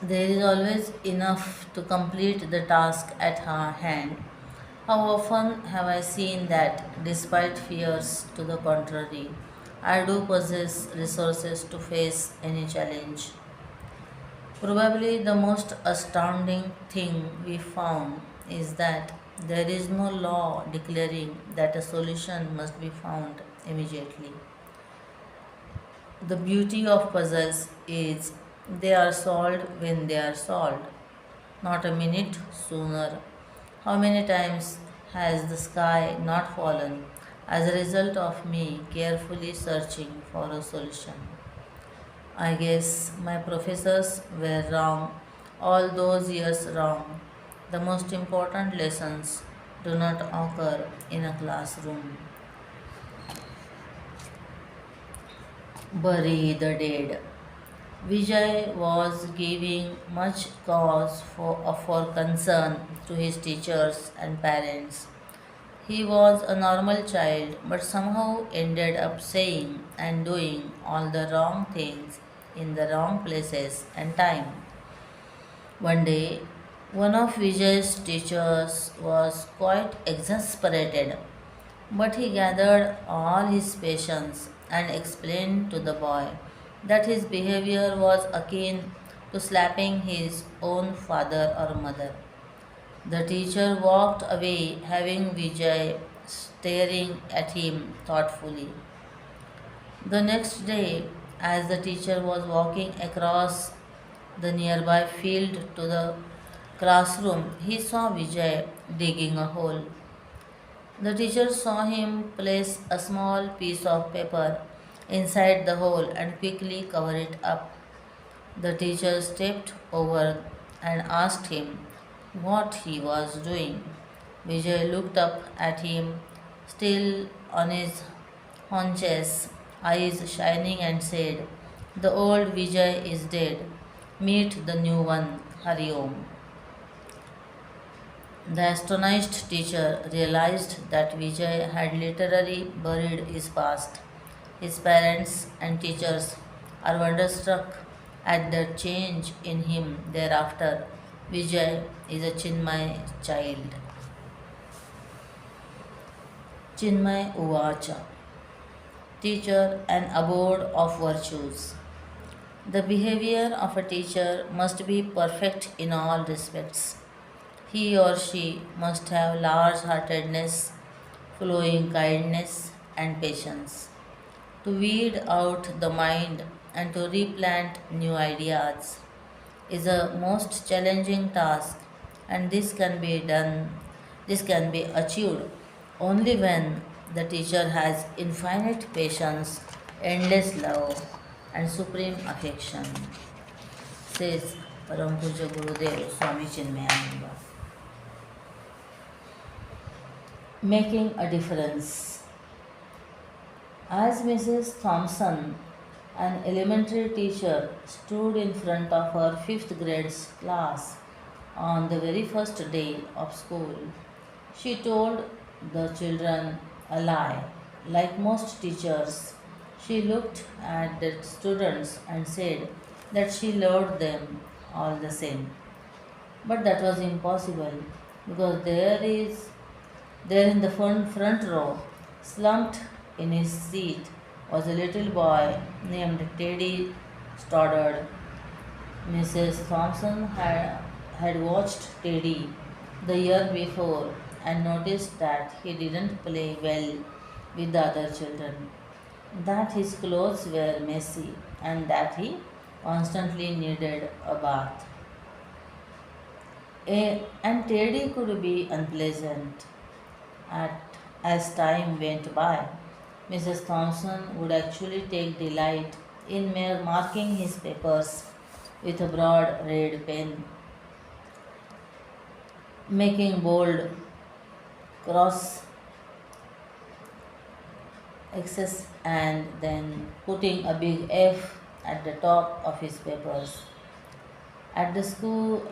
There is always enough to complete the task at hand. How often have I seen that, despite fears to the contrary, I do possess resources to face any challenge? Probably the most astounding thing we found is that there is no law declaring that a solution must be found immediately. The beauty of puzzles is they are solved when they are solved, not a minute sooner. How many times has the sky not fallen as a result of me carefully searching for a solution? I guess my professors were wrong, all those years wrong. The most important lessons do not occur in a classroom. Bury the dead. Vijay was giving much cause for concern to his teachers and parents. He was a normal child but somehow ended up saying and doing all the wrong things in the wrong places and time. One day, one of Vijay's teachers was quite exasperated, but he gathered all his patience and explained to the boy that his behavior was akin to slapping his own father or mother. The teacher walked away, having Vijay staring at him thoughtfully. The next day, as the teacher was walking across the nearby field to the classroom, he saw Vijay digging a hole. The teacher saw him place a small piece of paper inside the hole and quickly cover it up. The teacher stepped over and asked him what he was doing. Vijay looked up at him, still on his haunches, eyes shining, and said, "The old Vijay is dead. Meet the new one, Hari Om." The astonished teacher realized that Vijay had literally buried his past. His parents and teachers are wonderstruck at the change in him thereafter. Vijay is a Chinmay child. Chinmay Uvacha. Teacher, an abode of virtues. The behavior of a teacher must be perfect in all respects. He or she must have large heartedness, flowing kindness, and patience to weed out the mind and to replant new ideas is a most challenging task, and this can be achieved only when the teacher has infinite patience, endless love, and supreme affection, says Param Puja Gurudev Swami Chinmayananda. Making a difference. As Mrs. Thompson, an elementary teacher, stood in front of her fifth grade class on the very first day of school, she told the children a lie. Like most teachers, she looked at the students and said that she loved them all the same. But that was impossible because there in the front row, slumped in his seat, was a little boy named Teddy Stoddard. Mrs. Thompson had watched Teddy the year before and noticed that he didn't play well with the other children, that his clothes were messy, and that he constantly needed a bath. And Teddy could be unpleasant at, as time went by. Mrs. Thompson would actually take delight in marking his papers with a broad red pen, making bold cross X's and then putting a big F at the top of his papers. At the school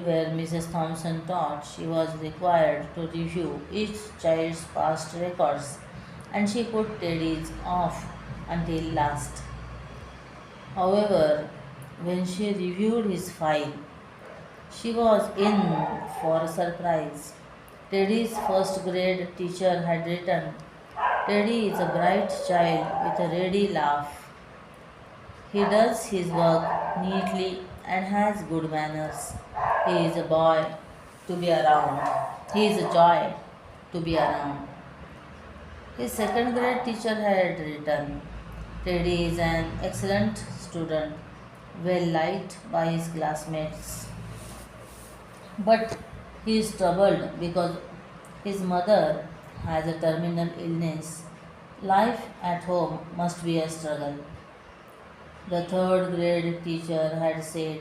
where Mrs. Thompson taught, she was required to review each child's past records, and she put Teddy's off until last. However, When she reviewed his file, she was in for a surprise. Teddy's first grade teacher had written, Teddy is a bright child with a ready laugh. He does his work neatly and has good manners. He is a boy to be around. He is a joy to be around. His second grade teacher had written, Teddy is an excellent student, well liked by his classmates. But he is troubled because his mother has a terminal illness. Life at home must be a struggle. The third grade teacher had said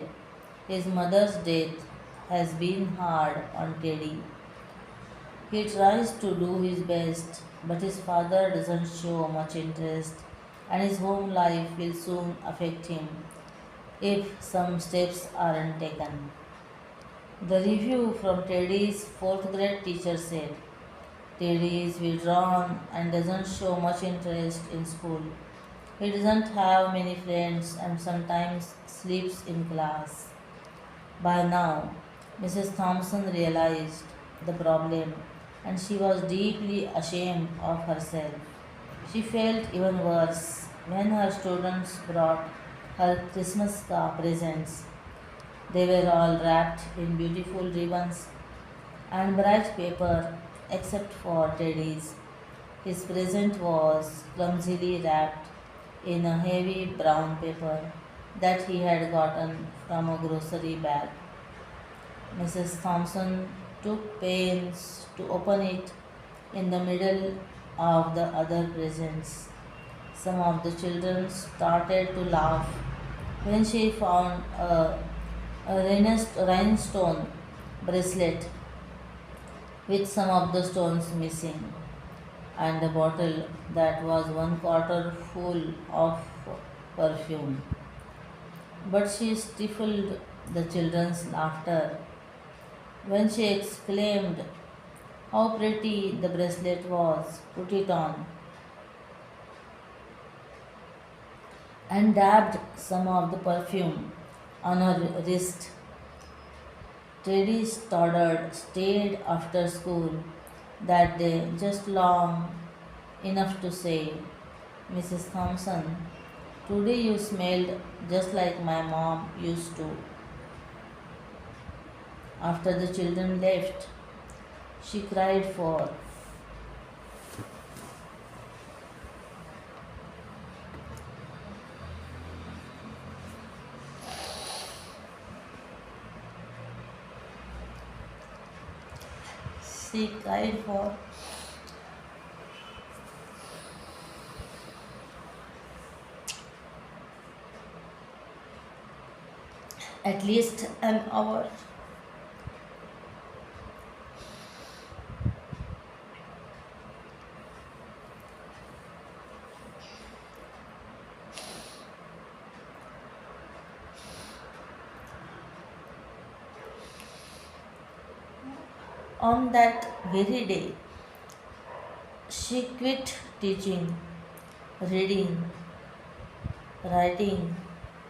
his mother's death has been hard on Teddy. He tries to do his best, but his father doesn't show much interest, and his home life will soon affect him if some steps aren't taken. The review from Teddy's fourth grade teacher said Teddy is withdrawn and doesn't show much interest in school. He doesn't have many friends and sometimes sleeps in class. By now, Mrs. Thompson realized the problem and she was deeply ashamed of herself. She felt even worse when her students brought her Christmas presents. They were all wrapped in beautiful ribbons and bright paper except for Teddy's. His present was clumsily wrapped in a heavy brown paper that he had gotten from a grocery bag. Mrs. Thompson took pains to open it in the middle of the other presents. Some of the children started to laugh when she found a rhinestone bracelet with some of the stones missing and a bottle that was one quarter full of perfume. But she stifled the children's laughter when she exclaimed how pretty the bracelet was, put it on, and dabbed some of the perfume on her wrist. Teddy Stoddard stayed after school that day just long enough to say, Mrs. Thompson, today you smelled just like my mom used to. After the children left, she cried for she cried for at least an hour. On that very day, she quit teaching, reading, writing,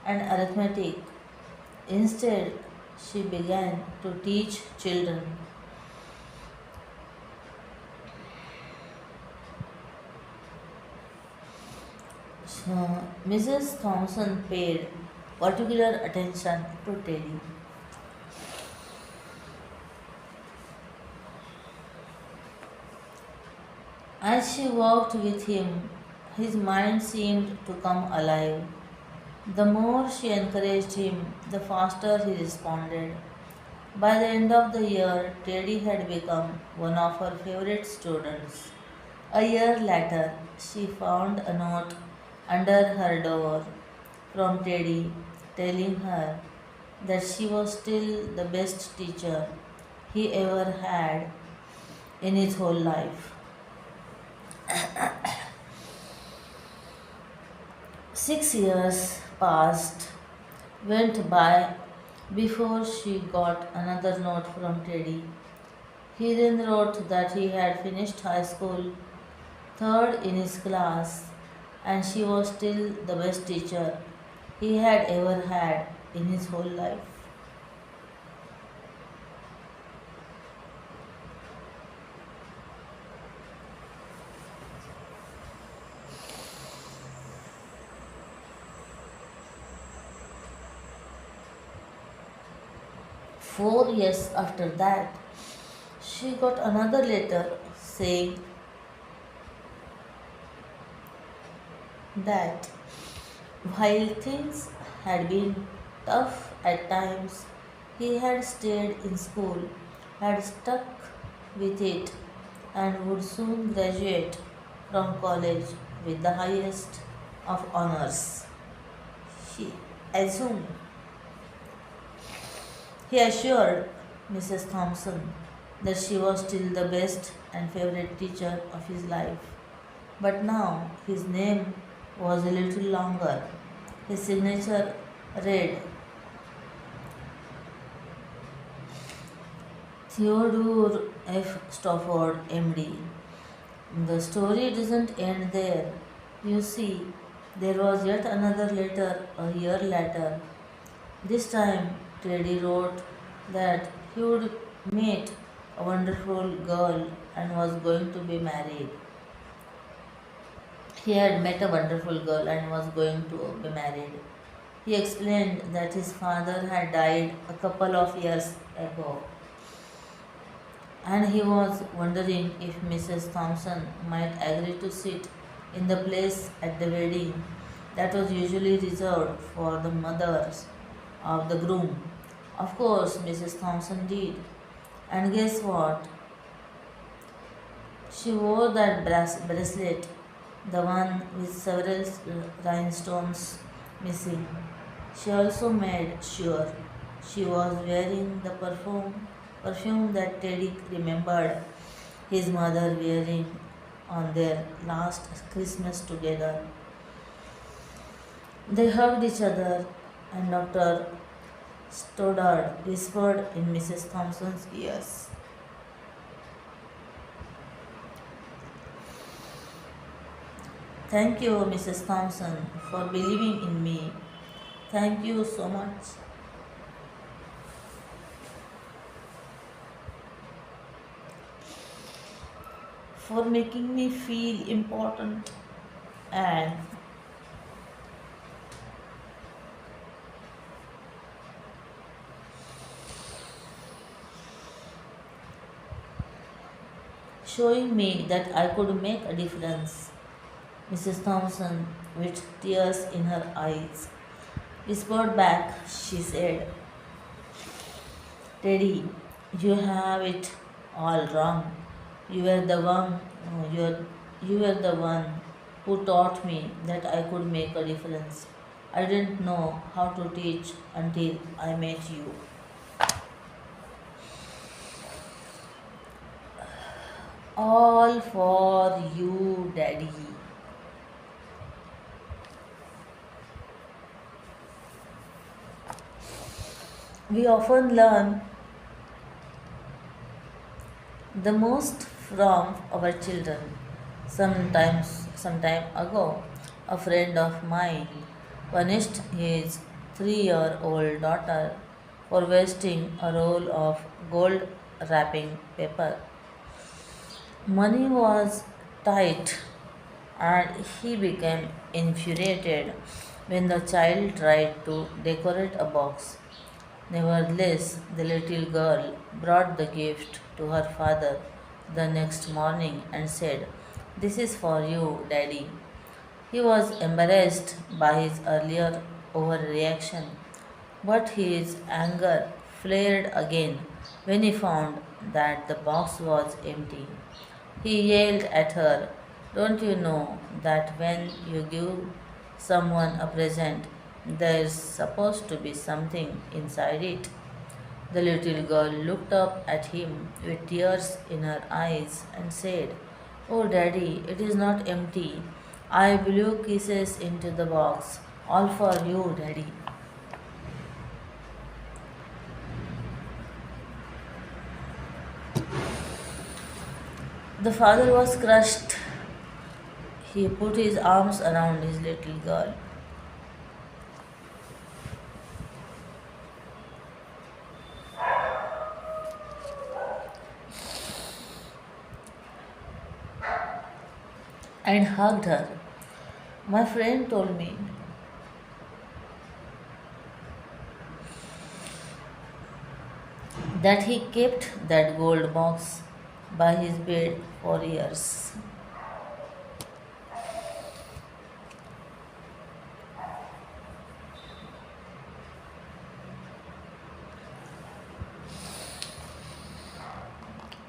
and arithmetic. Instead, she began to teach children. Mrs. Thompson paid particular attention to Teddy. As she walked with him, his mind seemed to come alive. The more she encouraged him, the faster he responded. By the end of the year, Teddy had become one of her favorite students. A year later, she found a note under her door from Teddy telling her that she was still the best teacher he ever had in his whole life. 6 years passed, went by before she got another note from Teddy. He then wrote that he had finished high school, third in his class, and she was still the best teacher he had ever had. in his whole life. 4 years after that, she got another letter saying that while things had been tough at times, he had stayed in school, had stuck with it, and would soon graduate from college with the highest of honors. He assumed, he assured Mrs. Thompson that she was still the best and favorite teacher of his life. But now his name was a little longer. His signature read Theodore F. Stafford, MD. The story doesn't end there. You see, there was yet another letter a year later. This time, Teddy wrote that he would meet a wonderful girl and was going to be married. He had met a wonderful girl and was going to be married. He explained that his father had died a couple of years ago and he was wondering if Mrs. Thompson might agree to sit in the place at the wedding that was usually reserved for the mothers of the groom. Of course, Mrs. Thompson did. And guess what? She wore that bracelet, the one with several rhinestones missing. She also made sure she was wearing the perfume that Teddy remembered his mother wearing on their last Christmas together. They hugged each other, and Dr. Stoddard whispered in Mrs. Thompson's ears, "Thank you, Mrs. Thompson, for believing in me. Thank you so much." For making me feel important and showing me that I could make a difference. Mrs. Thompson, with tears in her eyes, whispered back, she said, "Teddy, you have it all wrong. You were the one, you were the one who taught me that I could make a difference. I didn't know how to teach until I met you." All for you, Daddy. We often learn the most from our children. Some time ago, a friend of mine punished his 3-year-old daughter for wasting a roll of gold wrapping paper. Money was tight and he became infuriated when the child tried to decorate a box. Nevertheless, the little girl brought the gift to her father the next morning and said, "This is for you, Daddy." He was embarrassed by his earlier overreaction, but his anger flared again when he found that the box was empty. He yelled at her, "Don't you know that when you give someone a present, there's supposed to be something inside it?" The little girl looked up at him with tears in her eyes and said, "Oh, Daddy, it is not empty. I blew kisses into the box. All for you, Daddy." The father was crushed. He put his arms around his little girl. and hugged her. My friend told me that he kept that gold box by his bed for years.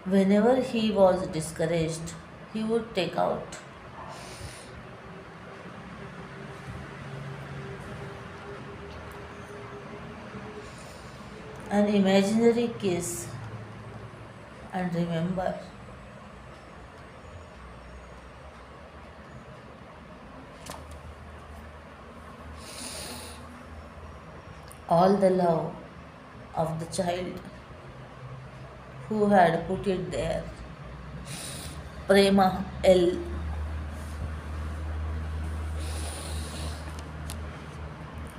Whenever he was discouraged, he would take out an imaginary kiss and remember all the love of the child who had put it there. Prema L.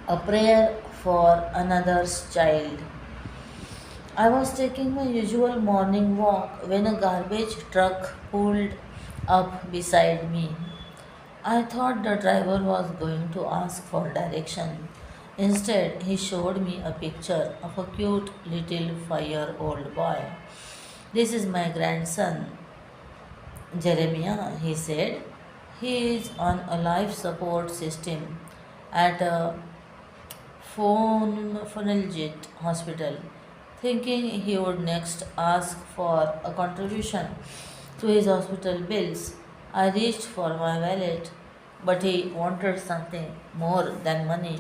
A prayer for another's child. I was taking my usual morning walk when a garbage truck pulled up beside me. I thought the driver was going to ask for direction. Instead, he showed me a picture of a cute little 5-year-old boy. This is my grandson, Jeremiah, he said. He is on a life support system at a Phonalgit hospital, thinking he would next ask for a contribution to his hospital bills. I reached for my wallet, but he wanted something more than money.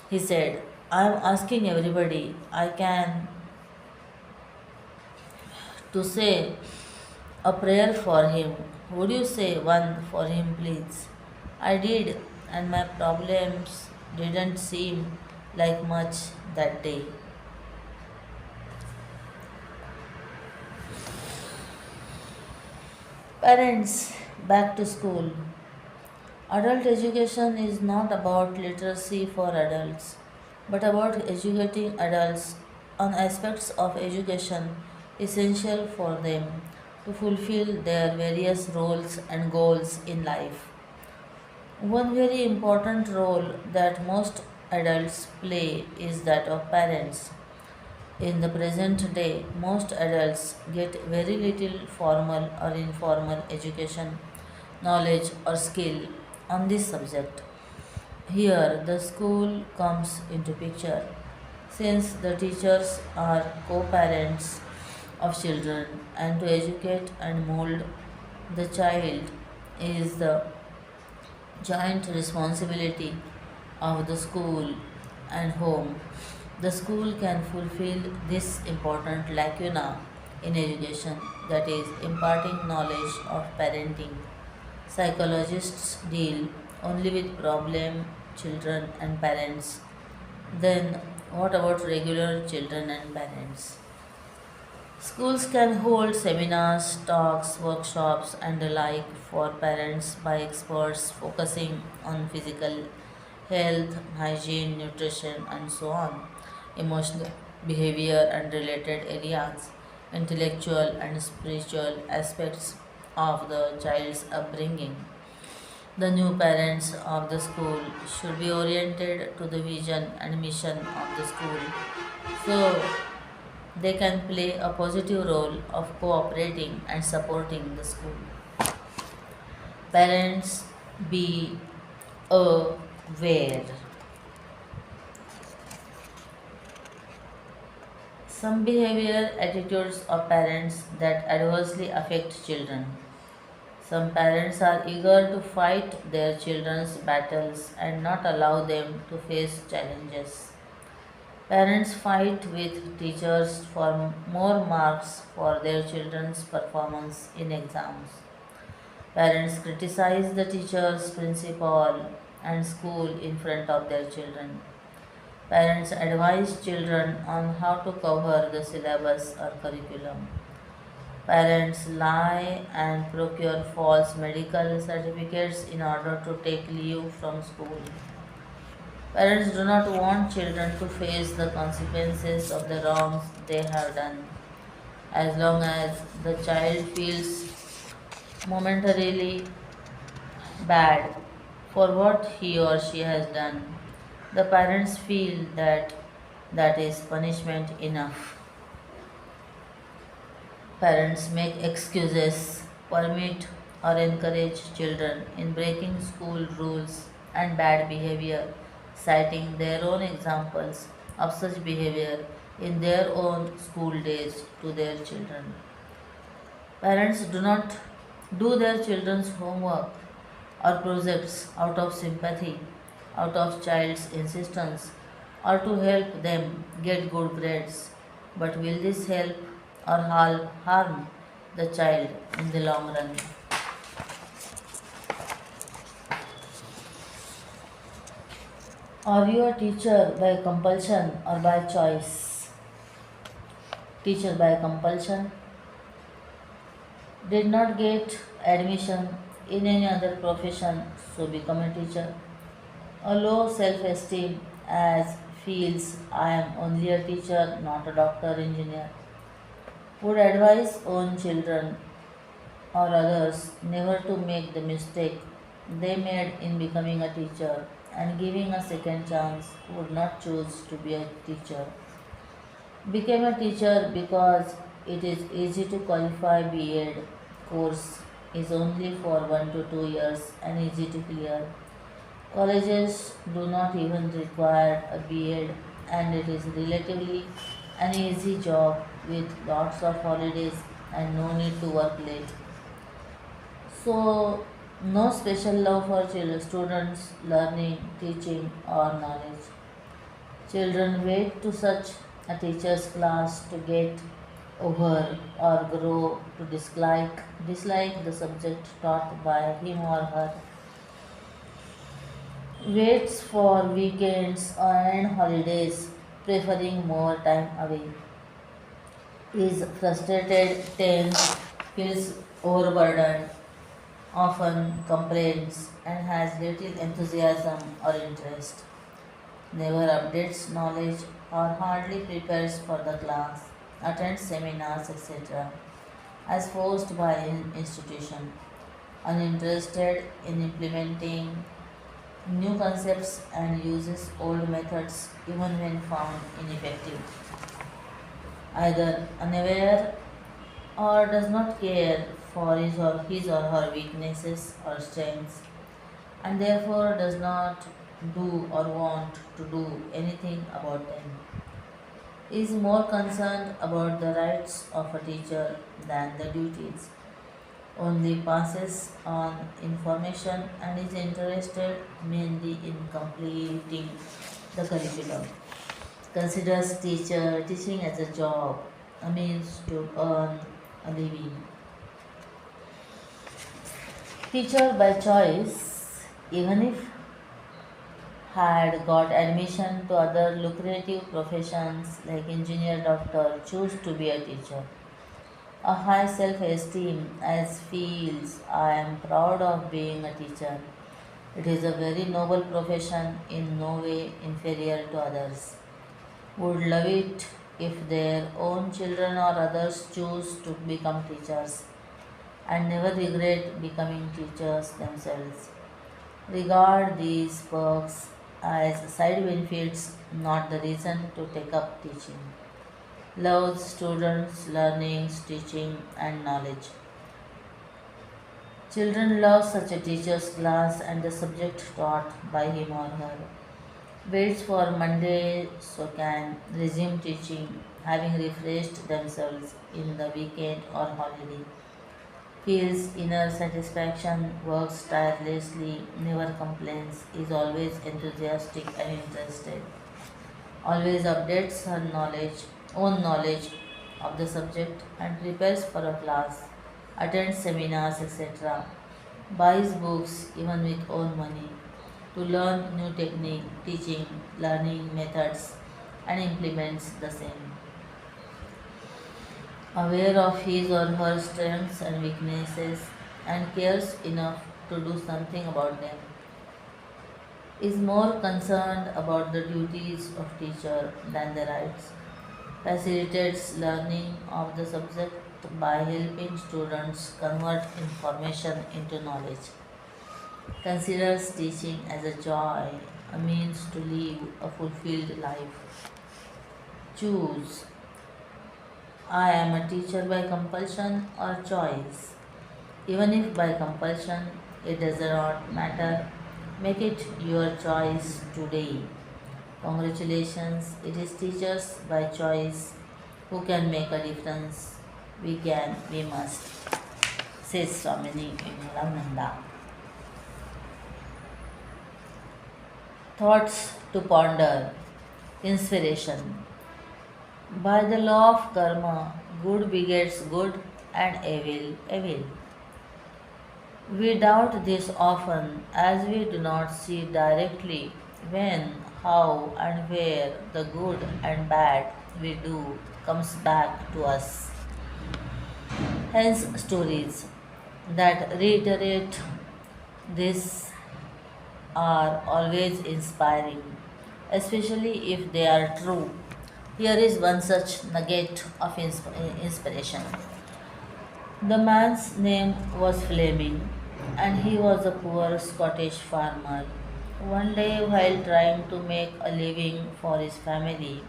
He said, I am asking everybody I can to say a prayer for him. Would you say one for him, please? I did, and my problems didn't seem like much that day. Parents, back to school. Adult education is not about literacy for adults, but about educating adults on aspects of education essential for them to fulfill their various roles and goals in life. One very important role that most adults play is that of parents. In the present day, most adults get very little formal or informal education, knowledge, or skill on this subject. Here, the school comes into picture since the teachers are co parents of children, and to educate and mold the child is the joint responsibility of the school and home. The school can fulfill this important lacuna in education, that is, imparting knowledge of parenting. Psychologists deal only with problem children and parents. Then, what about regular children and parents? Schools can hold seminars, talks, workshops, and the like for parents by experts focusing on physical health, hygiene, nutrition, and so on, emotional behavior and related areas, intellectual and spiritual aspects of the child's upbringing. The new parents of the school should be oriented to the vision and mission of the school so they can play a positive role of cooperating and supporting the school. Parents be aware. Some behavior attitudes of parents that adversely affect children. Some parents are eager to fight their children's battles and not allow them to face challenges. Parents fight with teachers for more marks for their children's performance in exams. Parents criticize the teachers, principal, and school in front of their children. Parents advise children on how to cover the syllabus or curriculum. Parents lie and procure false medical certificates in order to take leave from school. Parents do not want children to face the consequences of the wrongs they have done. As long as the child feels momentarily bad for what he or she has done. The parents feel that that is punishment enough. Parents make excuses, permit or encourage children in breaking school rules and bad behavior, citing their own examples of such behavior in their own school days to their children. Parents do not do their children's homework or projects out of sympathy, out of child's insistence, or to help them get good grades. But will this help or harm the child in the long run? Are you a teacher by compulsion or by choice? Teacher by compulsion did not get admission in any other profession, so become a teacher. A low self esteem as feels I am only a teacher, not a doctor, engineer. Would advise own children or others never to make the mistake they made in becoming a teacher and giving a second chance would not choose to be a teacher. Became a teacher because it is easy to qualify B.Ed course is only for 1 to 2 years and easy to clear. Colleges do not even require a B.Ed and it is relatively an easy job with lots of holidays and no need to work late. So, no special love for children, students learning, teaching, or knowledge. Children wait to such a teacher's class to get over or grow to dislike the subject taught by him or her. Waits for weekends and holidays, preferring more time away. Is frustrated, tense, feels overburdened, often complains, and has little enthusiasm or interest. Never updates knowledge or hardly prepares for the class, attends seminars, etc. as forced by an institution, uninterested in implementing new concepts and uses old methods even when found ineffective, either unaware or does not care for his or her weaknesses or strengths and therefore does not do or want to do anything about them, is more concerned about the rights of a teacher than the duties, only passes on information and is interested mainly in completing the curriculum, considers teaching as a job, a means to earn a living. Teacher by choice, even if had got admission to other lucrative professions like engineer, doctor, choose to be a teacher. A high self esteem as feels I am proud of being a teacher. It is a very noble profession, in no way inferior to others. Would love it if their own children or others choose to become teachers and never regret becoming teachers themselves. Regard these perks as side benefits, not the reason to take up teaching. Loves students, learning, teaching, and knowledge. Children love such a teacher's class and the subject taught by him or her. Waits for Monday so can resume teaching, having refreshed themselves in the weekend or holiday. Feels inner satisfaction, works tirelessly, never complains, is always enthusiastic and interested, always updates her own knowledge of the subject and prepares for a class, attends seminars, etc., buys books even with own money to learn new technique, teaching, learning methods, and implements the same. Aware of his or her strengths and weaknesses and cares enough to do something about them, is more concerned about the duties of teacher than the rights, facilitates learning of the subject by helping students convert information into knowledge, considers teaching as a joy, a means to live a fulfilled life. Choose: I am a teacher by compulsion or choice. Even if by compulsion, it does not matter. Make it your choice today. Congratulations, it is teachers by choice who can make a difference. We can, we must, says Swamini Vivekananda. Thoughts to ponder. Inspiration. By the law of karma, good begets good and evil, evil. We doubt this often as we do not see directly when, how, and where the good and bad we do comes back to us. Hence, stories that reiterate this are always inspiring, especially if they are true. Here is one such nugget of inspiration. The man's name was Fleming, and he was a poor Scottish farmer. One day, while trying to make a living for his family,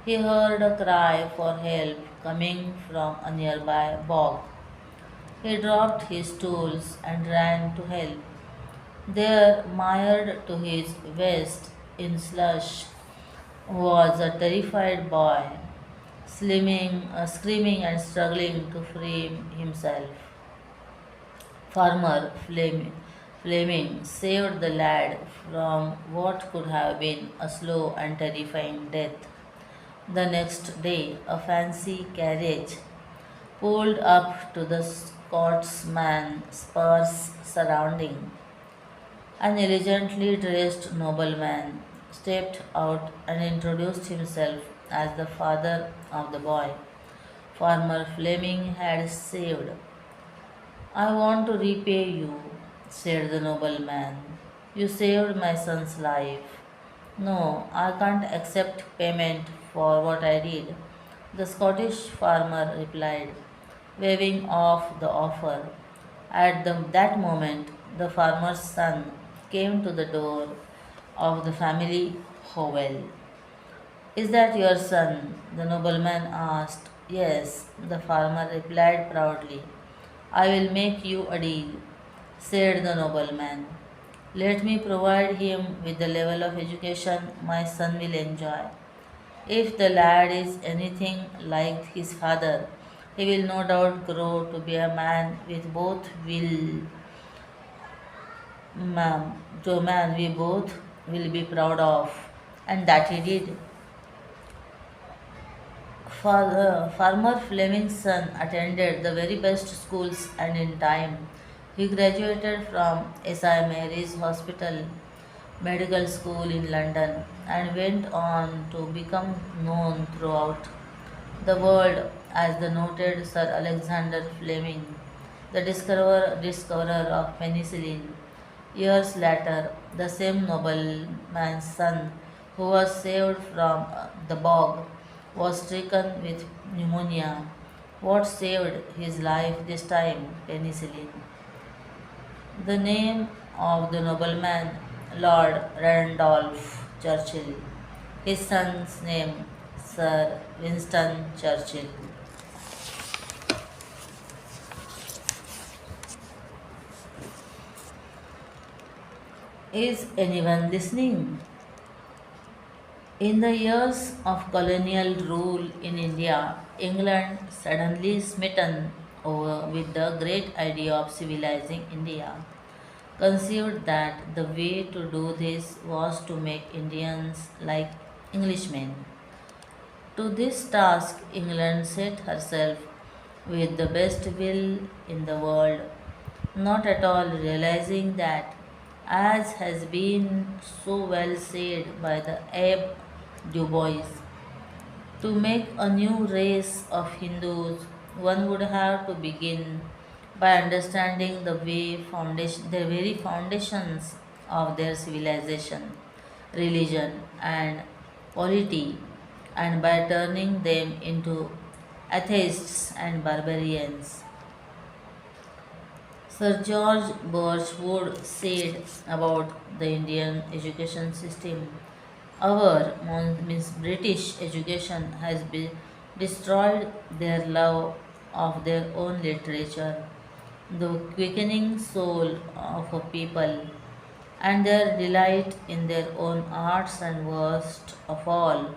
he heard a cry for help coming from a nearby bog. He dropped his tools and ran to help. There, mired to his waist in slush, was a terrified boy, screaming and struggling to free himself. Fleming saved the lad from what could have been a slow and terrifying death. The next day, a fancy carriage pulled up to the Scotsman's spurs surrounding. An elegantly dressed nobleman stepped out and introduced himself as the father of the boy Farmer Fleming had saved. I want to repay you, said the nobleman. You saved my son's life. No, I can't accept payment for what I did, the Scottish farmer replied, waving off the offer. That moment, the farmer's son came to the door of the family hovel. Is that your son? The nobleman asked. Yes, the farmer replied proudly. I will make you a deal, said the nobleman. Let me provide him with the level of education my son will enjoy. If the lad is anything like his father, he will no doubt grow to be a man with both will, ma'am, to a man we both will be proud of, and that he did. Farmer Fleming's son attended the very best schools and in time he graduated from SI Mary's Hospital Medical School in London and went on to become known throughout the world as the noted Sir Alexander Fleming, the discoverer of penicillin. Years later, the same nobleman's son, who was saved from the bog, was stricken with pneumonia. What saved his life this time? Penicillin. The name of the nobleman, Lord Randolph Churchill. His son's name, Sir Winston Churchill. Is anyone listening? In the years of colonial rule in India, England, suddenly smitten over with the great idea of civilizing India, conceived that the way to do this was to make Indians like Englishmen. To this task, England set herself with the best will in the world, not at all realizing that, as has been so well said by the Abe Du Bois, to make a new race of Hindus, one would have to begin by understanding the very foundations of their civilization, religion, and polity, and by turning them into atheists and barbarians. Sir George Birchwood said about the Indian education system, our means British education has destroyed their love of their own literature, the quickening soul of a people, and their delight in their own arts, and worst of all,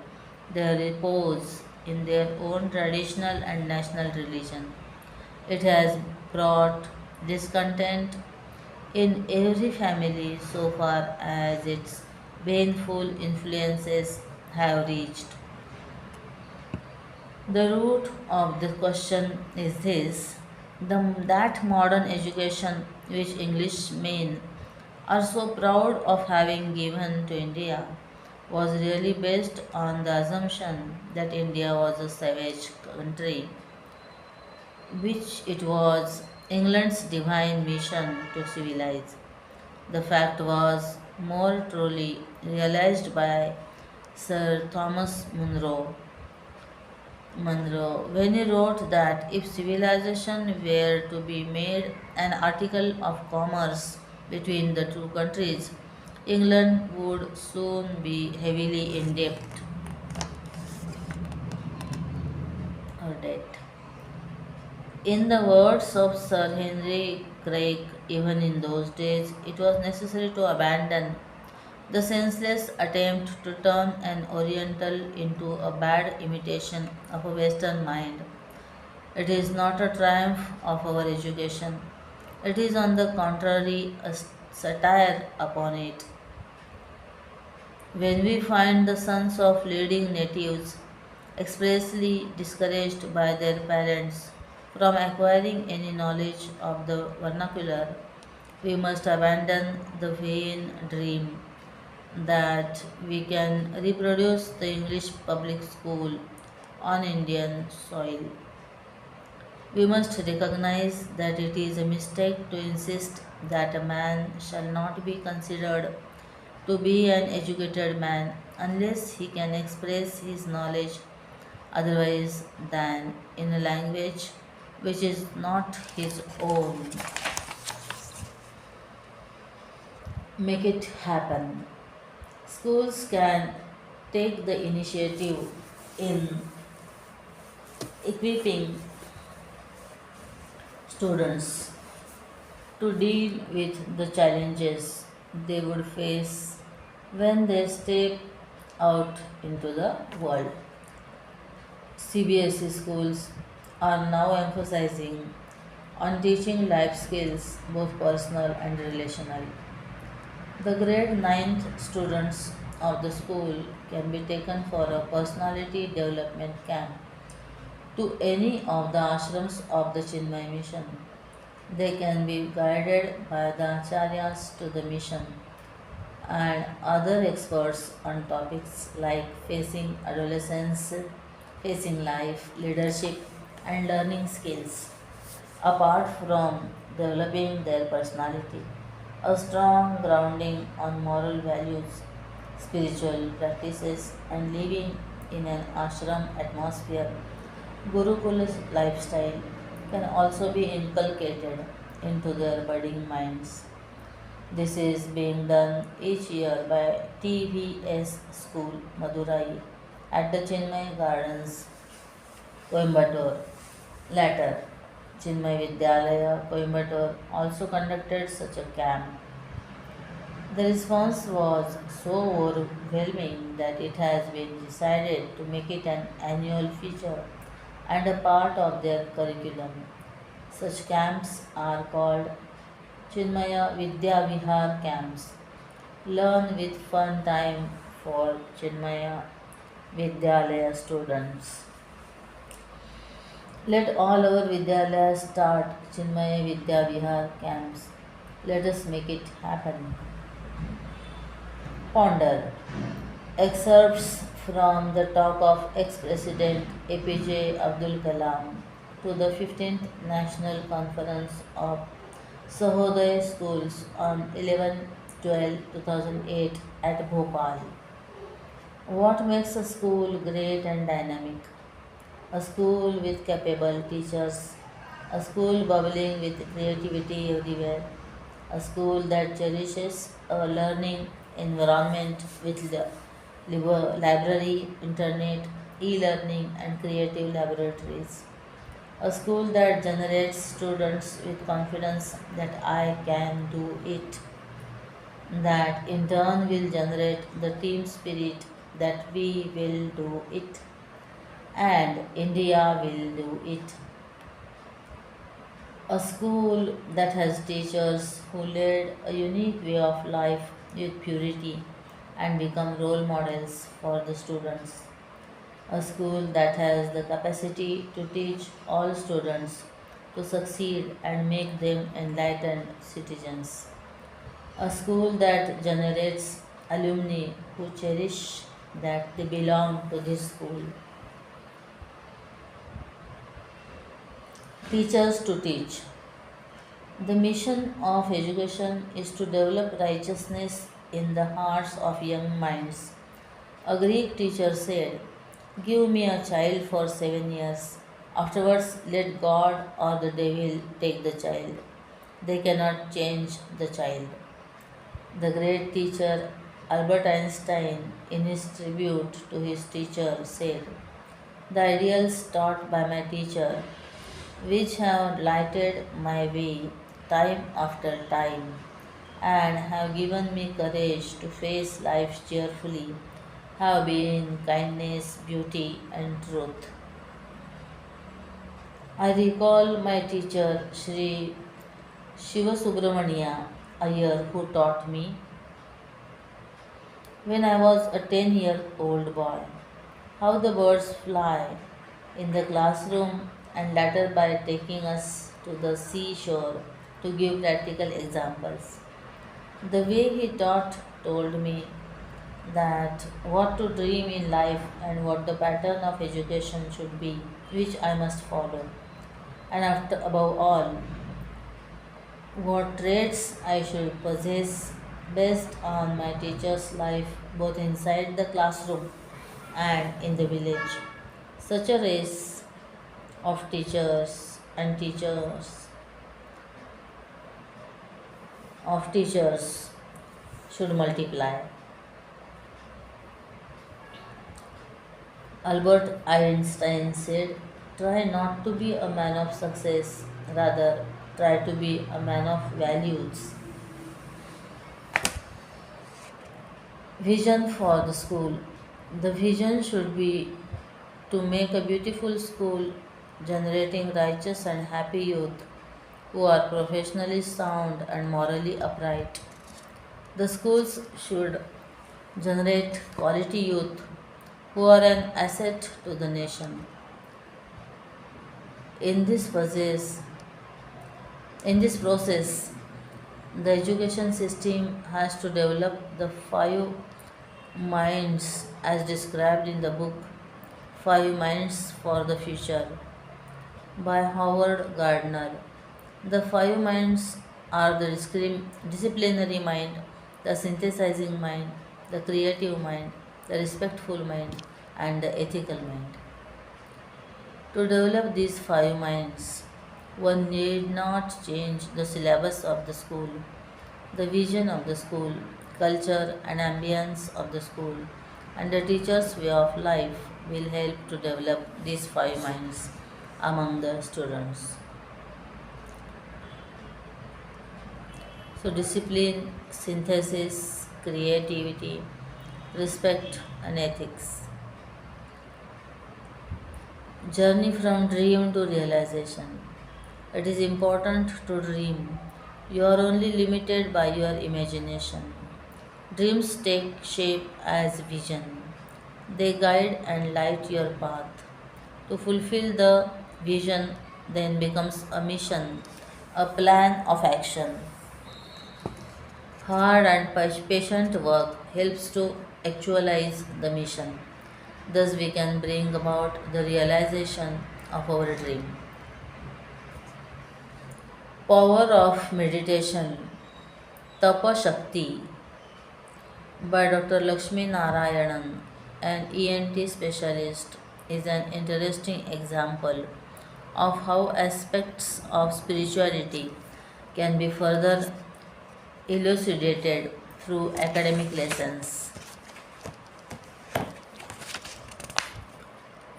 their repose in their own traditional and national religion. It has brought discontent in every family so far as its baneful influences have reached. The root of the question is this: that modern education, which Englishmen are so proud of having given to India, was really based on the assumption that India was a savage country, which it was England's divine mission to civilize. The fact was more truly realized by Sir Thomas Munro when he wrote that if civilization were to be made an article of commerce between the two countries, England would soon be heavily in debt or debt. In the words of Sir Henry Craig, even in those days, it was necessary to abandon the senseless attempt to turn an Oriental into a bad imitation of a Western mind. It is not a triumph of our education. It is, on the contrary, a satire upon it. When we find the sons of leading natives expressly discouraged by their parents from acquiring any knowledge of the vernacular, we must abandon the vain dream that we can reproduce the English public school on Indian soil. We must recognize that it is a mistake to insist that a man shall not be considered to be an educated man unless he can express his knowledge otherwise than in a language which is not his own. Make it happen. Schools can take the initiative in equipping students to deal with the challenges they would face when they step out into the world. CBSE schools are now emphasizing on teaching life skills, both personal and relational. The grade ninth students of the school can be taken for a personality development camp to any of the ashrams of the Chinmay mission. They can be guided by the acharyas to the mission and other experts on topics like facing adolescence, facing life, leadership, and learning skills. Apart from developing their personality, a strong grounding on moral values, spiritual practices, and living in an ashram atmosphere, Gurukula lifestyle can also be inculcated into their budding minds. This is being done each year by TVS School, Madurai, at the Chinmay Gardens, Coimbatore. Later, Chinmay Vidyalaya, Coimbatore also conducted such a camp. The response was so overwhelming that it has been decided to make it an annual feature and a part of their curriculum. Such camps are called Chinmaya Vidya Vihar camps. Learn with fun time for Chinmaya Vidyalaya students. Let all our Vidyalayas start Chinmaya Vidya Vihar camps. Let us make it happen. Ponder. Excerpts from the talk of ex-President APJ Abdul Kalam to the 15th National Conference of Sahoday Schools on 11/12/2008 at Bhopal. What makes a school great and dynamic? A school with capable teachers a school bubbling with creativity everywhere, a school that cherishes a learning environment with library, internet, e-learning and creative laboratories, a school that generates students with confidence that I can do it, that in turn will generate the team spirit that we will do it and India will do it. A school that has teachers who led a unique way of life with purity and become role models for the students. A school that has the capacity to teach all students to succeed and make them enlightened citizens. A school that generates alumni who cherish that they belong to this school. Teachers to teach. The mission of education is to develop righteousness in the hearts of young minds. A Greek teacher said, "Give me a child for 7 years. Afterwards, let God or the devil take the child. They cannot change the child." The great teacher Albert Einstein, in his tribute to his teacher, said, "The ideals taught by my teacher, which have lighted my way time after time, and have given me courage to face life cheerfully, have been kindness, beauty, and truth." I recall my teacher, Sri Shivasubramania Iyer, who taught me when I was a 10-year-old boy how the birds fly in the classroom and later by taking us to the seashore to give practical examples. The way he taught told me that what to dream in life and what the pattern of education should be, which I must follow. And after above all, what traits I should possess based on my teacher's life both inside the classroom and in the village. Such a race of teachers should multiply. Albert Einstein said, "Try not to be a man of success, rather, try to be a man of values." Vision for the school. The vision should be to make a beautiful school generating righteous and happy youth who are professionally sound and morally upright. The schools should generate quality youth who are an asset to the nation. In this process, in this process, the education system has to develop the five minds as described in the book Five Minds for the Future by Howard Gardner. The five minds are the disciplinary mind, the synthesizing mind, the creative mind, the respectful mind, and the ethical mind. To develop these five minds, one need not change the syllabus of the school, the vision of the school, culture and ambience of the school, and the teacher's way of life will help to develop these five minds among the students. So, discipline, synthesis, creativity, respect, and ethics. Journey from dream to realization. It is important to dream. You are only limited by your imagination. Dreams take shape as vision. They guide and light your path. To fulfill the vision then becomes a mission, a plan of action. Hard and patient work helps to actualize the mission. Thus, we can bring about the realization of our dream. Power of meditation, Tapa Shakti, by Dr. Lakshmi Narayanan, an ENT specialist, is an interesting example of how aspects of spirituality can be further elucidated through academic lessons.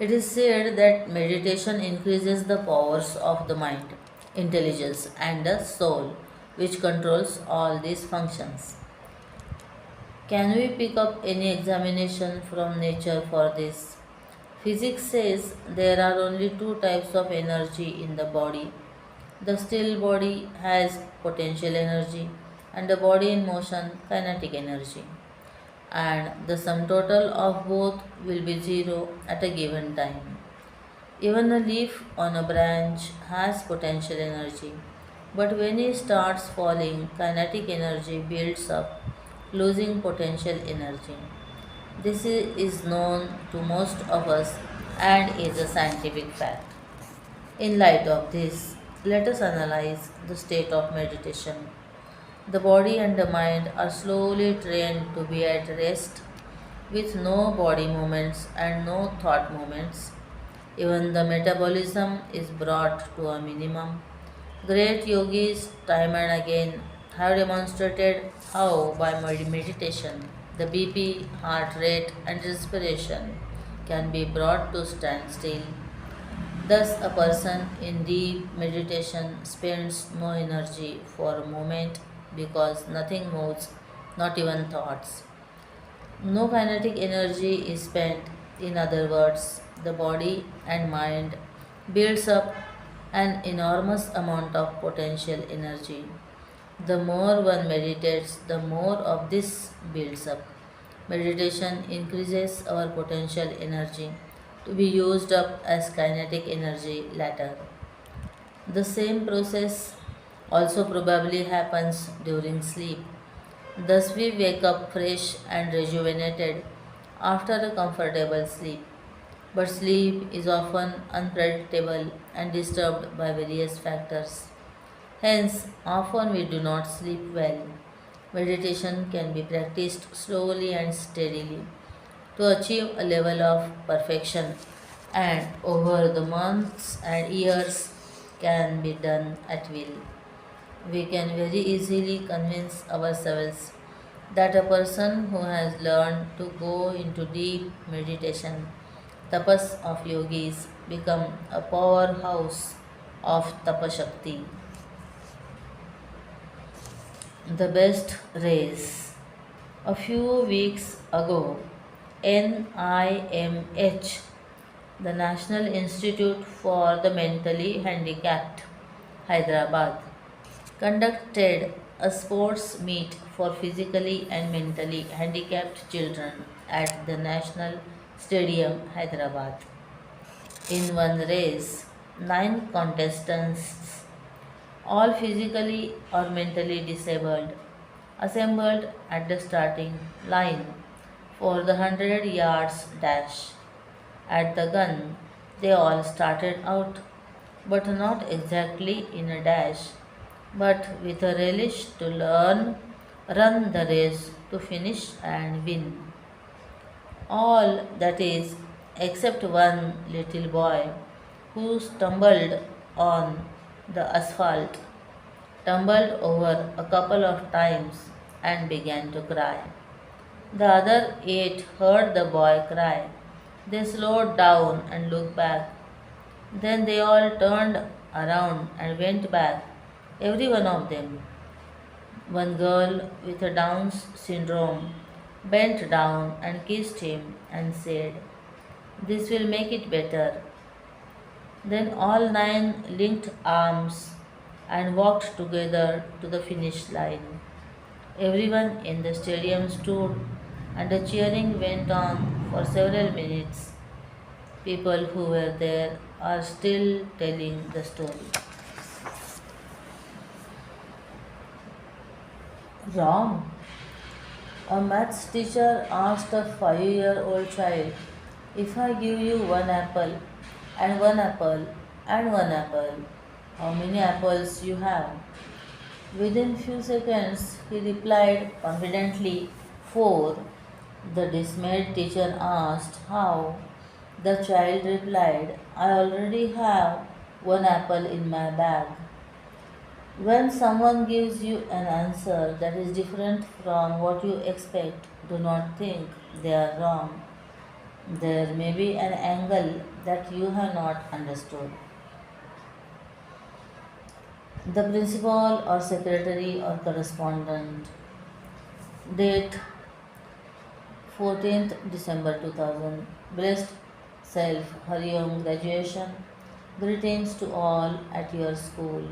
It is said that meditation increases the powers of the mind, intelligence, and the soul, which controls all these functions. Can we pick up any examination from nature for this? Physics says there are only two types of energy in the body. The still body has potential energy, and the body in motion, kinetic energy. And the sum total of both will be zero at a given time. Even a leaf on a branch has potential energy, but when it starts falling, kinetic energy builds up, losing potential energy. This is known to most of us and is a scientific fact. In light of this, let us analyze the state of meditation. The body and the mind are slowly trained to be at rest with no body movements and no thought movements. Even the metabolism is brought to a minimum. Great yogis, time and again, have demonstrated how by meditation the BP, heart rate, and respiration can be brought to standstill. Thus, a person in deep meditation spends no energy for a moment because nothing moves, not even thoughts. No kinetic energy is spent. In other words, the body and mind builds up an enormous amount of potential energy. The more one meditates, the more of this builds up. Meditation increases our potential energy to be used up as kinetic energy later. The same process also probably happens during sleep. Thus, we wake up fresh and rejuvenated after a comfortable sleep. But sleep is often unpredictable and disturbed by various factors. Hence, often we do not sleep well. Meditation can be practiced slowly and steadily to achieve a level of perfection, and over the months and years can be done at will. We can very easily convince ourselves that a person who has learned to go into deep meditation, tapas of yogis, become a powerhouse of tapashakti. The best race. A few weeks ago, NIMH, the National Institute for the Mentally Handicapped, Hyderabad, conducted a sports meet for physically and mentally handicapped children at the National Stadium, Hyderabad. In one race, nine contestants, all physically or mentally disabled, assembled at the starting line for the 100 yards dash. At the gun, they all started out, but not exactly in a dash, but with a relish to run the race to finish and win. All, that is, except one little boy who stumbled on the asphalt, tumbled over a couple of times, and began to cry. The other eight heard the boy cry. They slowed down and looked back. Then they all turned around and went back, every one of them. One girl with a Down's syndrome bent down and kissed him and said, "This will make it better." Then all nine linked arms and walked together to the finish line. Everyone in the stadium stood and the cheering went on for several minutes. People who were there are still telling the story. Wrong. A maths teacher asked a 5-year-old child, "If I give you one apple and one apple and one apple, how many apples you have?" Within few seconds, he replied confidently, "Four." The dismayed teacher asked how. The child replied, "I already have one apple in my bag. When someone gives you an answer that is different from what you expect, do not think they are wrong. There may be an angle that you have not understood. The principal or secretary or correspondent. Date 14th December 2000. Blessed self, Hari Om graduation. Greetings to all at your school.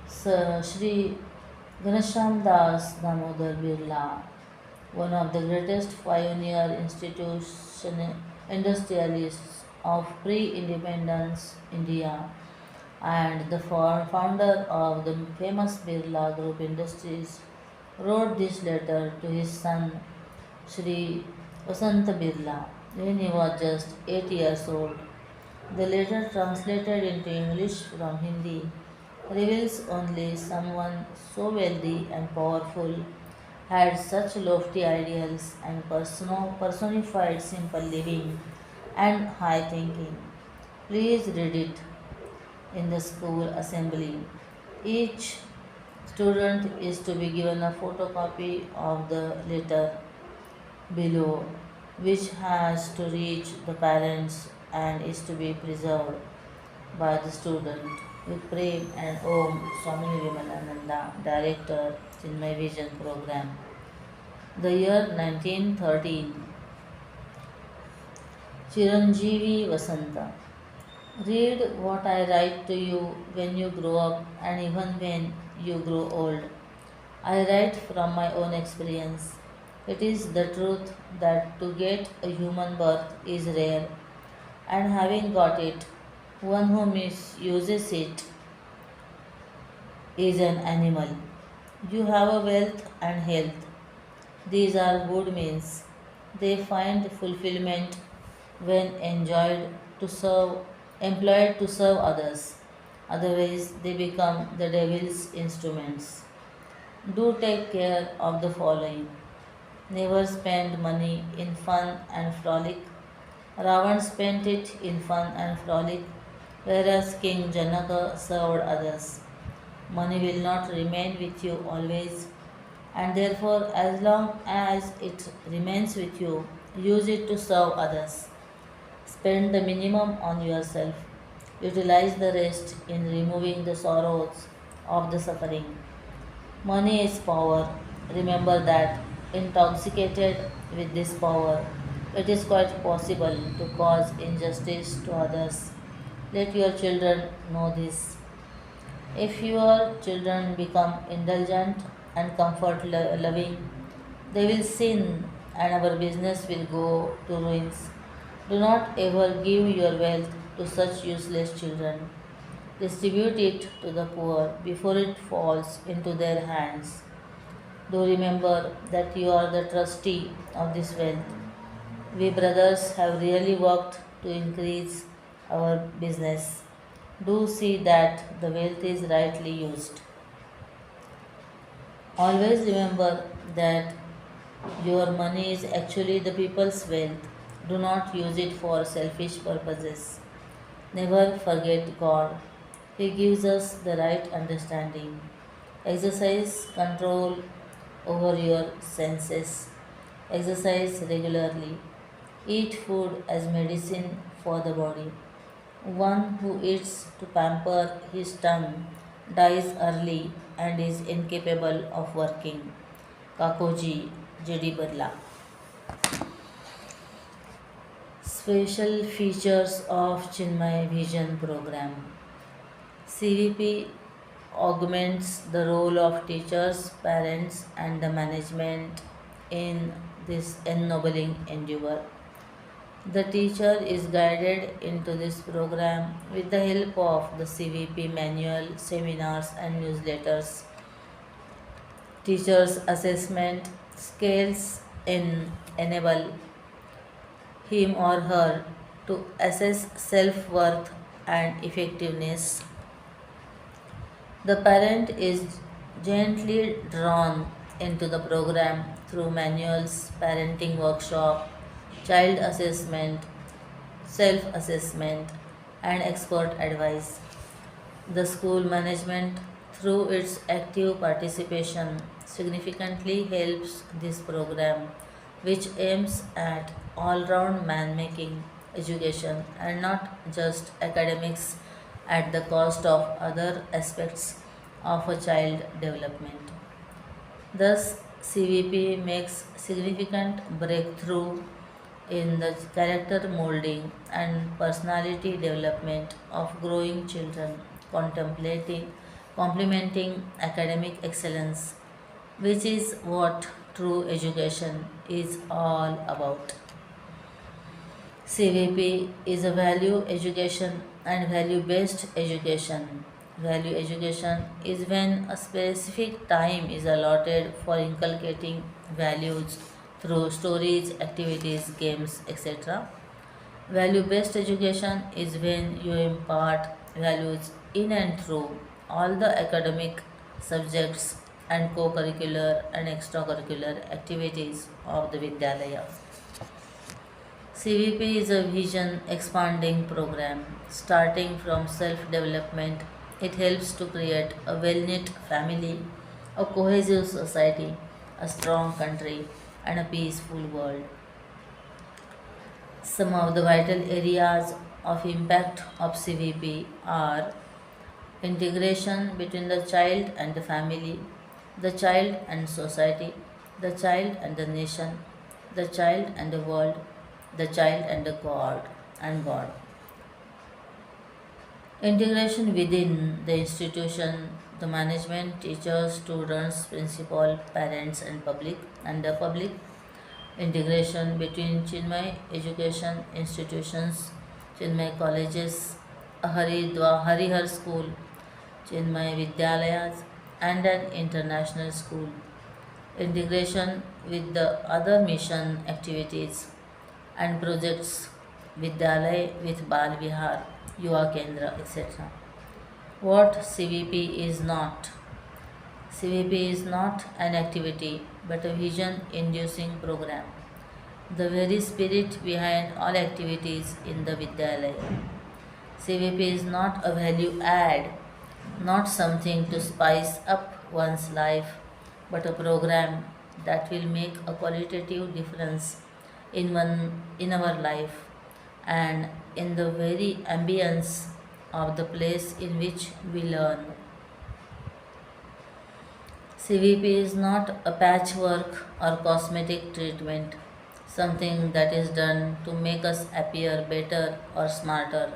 Sir Shri Ganesham Das Damodar Birla, one of the greatest pioneer institution industrialists of pre-independence India and the founder of the famous Birla Group Industries, wrote this letter to his son Shri Vasanta Birla when he was just 8 years old. The letter, translated into English from Hindi, reveals only someone so wealthy and powerful had such lofty ideals and personified simple living and high thinking. Please read it in the school assembly. Each student is to be given a photocopy of the letter below, which has to reach the parents and is to be preserved by the student with Prem and Om Swami Vimalananda, Director, Chinmaya Vision Program. The year 1913. Chiranjeevi Vasanta. Read what I write to you when you grow up and even when you grow old. I write from my own experience. It is the truth that to get a human birth is rare, and having got it, one who misuses it is an animal. You have a wealth and health. These are good means. They find fulfillment when employed to serve others. Otherwise, they become the devil's instruments. Do take care of the following. Never spend money in fun and frolic. Ravan spent it in fun and frolic, whereas King Janaka served others. Money will not remain with you always, and therefore, as long as it remains with you, use it to serve others. Spend the minimum on yourself. Utilize the rest in removing the sorrows of the suffering. Money is power. Remember that, intoxicated with this power, it is quite possible to cause injustice to others. Let your children know this. If your children become indulgent and comfort loving, they will sin and our business will go to ruins. Do not ever give your wealth to such useless children. Distribute it to the poor before it falls into their hands. Do remember that you are the trustee of this wealth. We brothers have really worked to increase our business. Do see that the wealth is rightly used. Always remember that your money is actually the people's wealth. Do not use it for selfish purposes. Never forget God. He gives us the right understanding. Exercise control over your senses. Exercise regularly. Eat food as medicine for the body. One who eats to pamper his tongue dies early and is incapable of working. Kakoji J.D. Birla. Special features of Chinmaya Vision Program. CVP augments the role of teachers, parents, and the management in this ennobling endeavor. The teacher is guided into this program with the help of the CVP manual, seminars, and newsletters. Teachers' assessment scales enable him or her to assess self worth and effectiveness. The parent is gently drawn into the program through manuals, parenting workshop, child assessment, self assessment, and expert advice. The school management, through its active participation, significantly helps this program, which aims at all round man making education and not just academics at the cost of other aspects of a child development. Thus, CVP makes significant breakthrough in the character molding and personality development of growing children, contemplating complementing academic excellence, which is what true education is all about. CVP is a value education and value based education. Value education is when a specific time is allotted for inculcating values through stories, activities, games, etc. Value based education is when you impart values in and through all the academic subjects and co curricular and extracurricular activities of the Vidyalaya. CVP is a vision expanding program. Starting from self development, it helps to create a well knit family, a cohesive society, a strong country, and a peaceful world. Some of the vital areas of impact of CVP are integration between the child and the family, the child and society, the child and the nation, the child and the world, the child and the God. Integration within the institution, the management, teachers, students, principal, parents, and the public. Integration between Chinmay education institutions, Chinmay colleges, Harihar School, Chinmay Vidyalayas, and an international school. Integration with the other mission activities and projects, Vidyalay with Bal Vihar, Yuva Kendra, etc. What CVP is not? CVP is not an activity but a vision inducing program, the very spirit behind all activities in the Vidyalaya. CVP is not a value add, not something to spice up one's life, but a program that will make a qualitative difference in our life and in the very ambience of the place in which we learn. CVP is not a patchwork or cosmetic treatment, something that is done to make us appear better or smarter,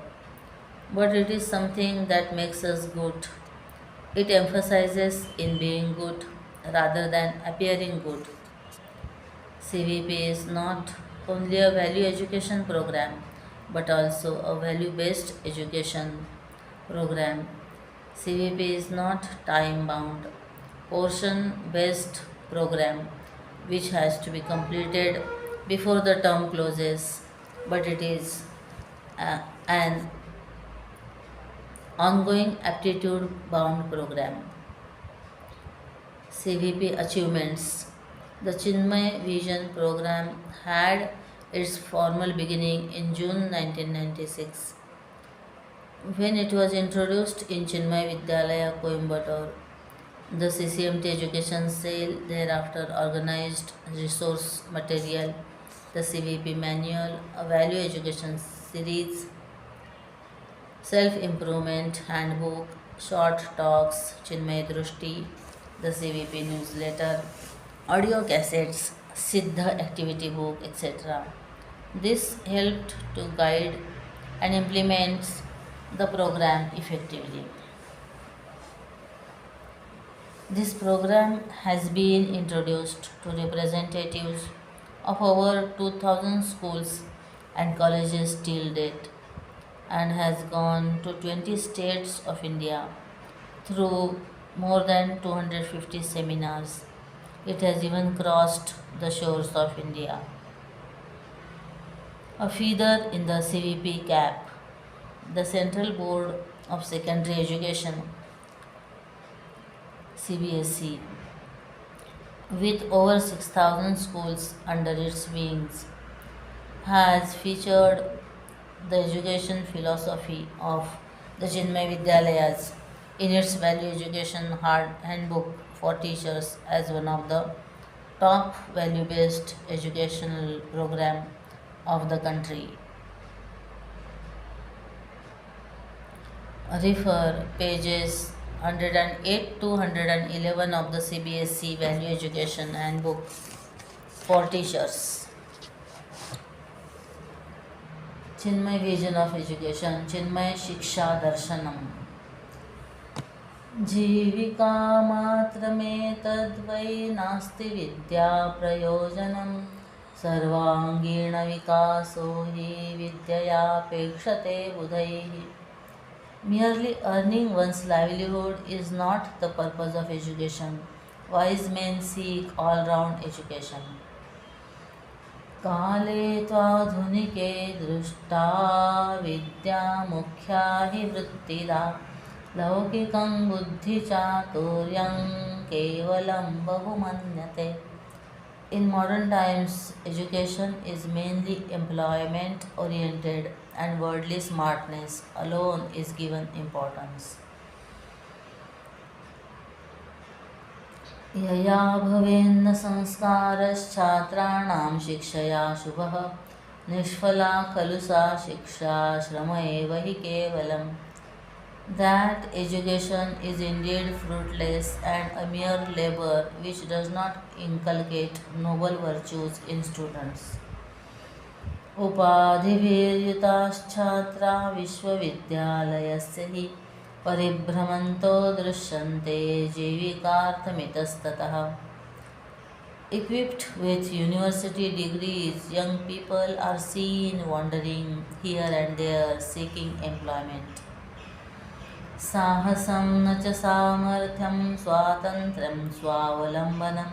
but it is something that makes us good. It emphasizes in being good rather than appearing good. CVP is not only a value education program but also a value based education program. CVP is not time bound, portion based program which has to be completed before the term closes, but it is an ongoing aptitude bound program. CVP achievements. The Chinmay Vision program had its formal beginning in June 1996 when it was introduced in Chinmay Vidyalaya, Coimbatore. The CCMT Education Cell thereafter organized resource material, the CVP manual, a value education series, self improvement handbook, short talks, Chinmay Drushti, the CVP newsletter, audio cassettes, Siddha activity book, etc. This helped to guide and implement the program effectively. This program has been introduced to representatives of over 2000 schools and colleges till date and has gone to 20 states of India through more than 250 seminars. It has even crossed the shores of India. A feather in the CVP cap, the Central Board of Secondary Education CBSE, with over 6,000 schools under its wings, has featured the education philosophy of the Chinmay Vidyalayas in its value education hard handbook for teachers as one of the top value based educational program of the country. Refer pages 108 to 111 of the CBSE value education handbook for teachers. Chinmay vision of education, Chinmay Shiksha Darshanam. जीविकामात्रमेतद्वै नास्ति विद्याप्रयोजनं सर्वाङ्गीणविकासो हि विद्ययापेक्षते बुधैः. Merely earning one's livelihood is not the purpose of education. Wise men seek all-round education. काले त्वाधुनिके दृष्टा विद्या मुख्या हि वृत्तिदा लौकिकं बुद्धिचातुर्यं केवलं बहुमन्यते. In modern times, education is mainly employment oriented and worldly smartness alone is given importance. यया भवेन्न संस्कारश्छात्राणां शिक्षया शुभः निष्फला खलु सा शिक्षा श्रम एव हि केवलम्. That education is indeed fruitless and a mere labor which does not inculcate noble virtues in students. उपाधिभिर्युताश्छात्रा विश्वविद्यालयस्य हि परिभ्रमन्तो दृश्यन्ते जीविकार्थमितस्ततः. Equipped with university degrees, young people are seen wandering here and there seeking employment. साहसं न च सामर्थ्यं स्वातन्त्र्यं स्वावलम्बनं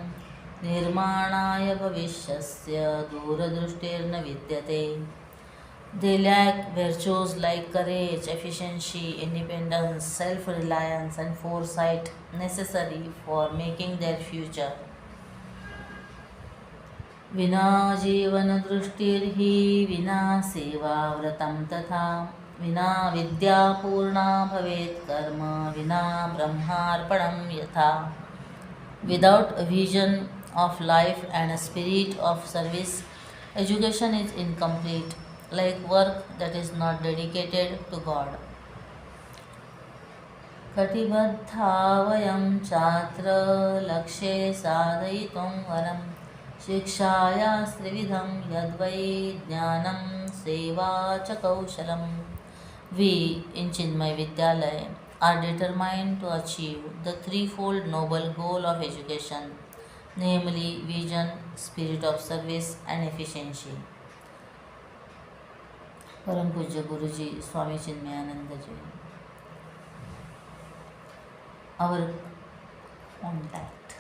निर्माणाय भविष्यस्य दूरदृष्टिर्न विद्यते. They lack virtues like courage, efficiency, independence, self-reliance and foresight necessary for making their future. विना जीवनदृष्टिर्हि विना सेवाव्रतं तथा विना विद्यापूर्णा भवेत् कर्म विना ब्रह्मार्पणं यथा. Without a vision of life and a spirit of service, education is incomplete, like work that is not dedicated to God. कटिबद्धा वयं छात्र लक्ष्ये साधयितुं वरं शिक्षाया त्रिविधं यद्वै ज्ञानं सेवा च कौशलम्. We in Chinmay Vidyalaya are determined to achieve the threefold noble goal of education, namely vision, spirit of service and efficiency. Param Pujya Guruji Swami Chinmayananda Ji. Our contact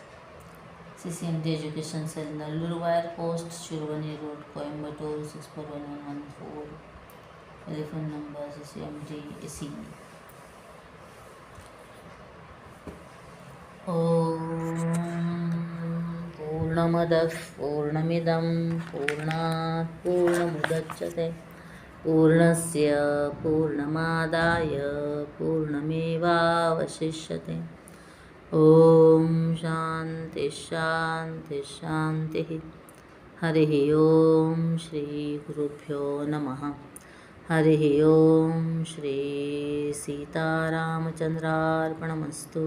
CCMD Education Cell, Nallur Wire Post, Shirvani Road, Coimbatore 641114. Telephone number CCMD AC. पूर्णमदः पूर्णमिदं पूर्णात् पूर्णमुदच्यते पूर्णस्य पूर्णमादाय पूर्णमेवावशिष्यते. ॐ शान्ति शान्ति शान्तिः. हरिः ॐ श्री गुरुभ्यो नमः. हरिः ॐ श्री सीतारामचन्द्रार्पणमस्तु.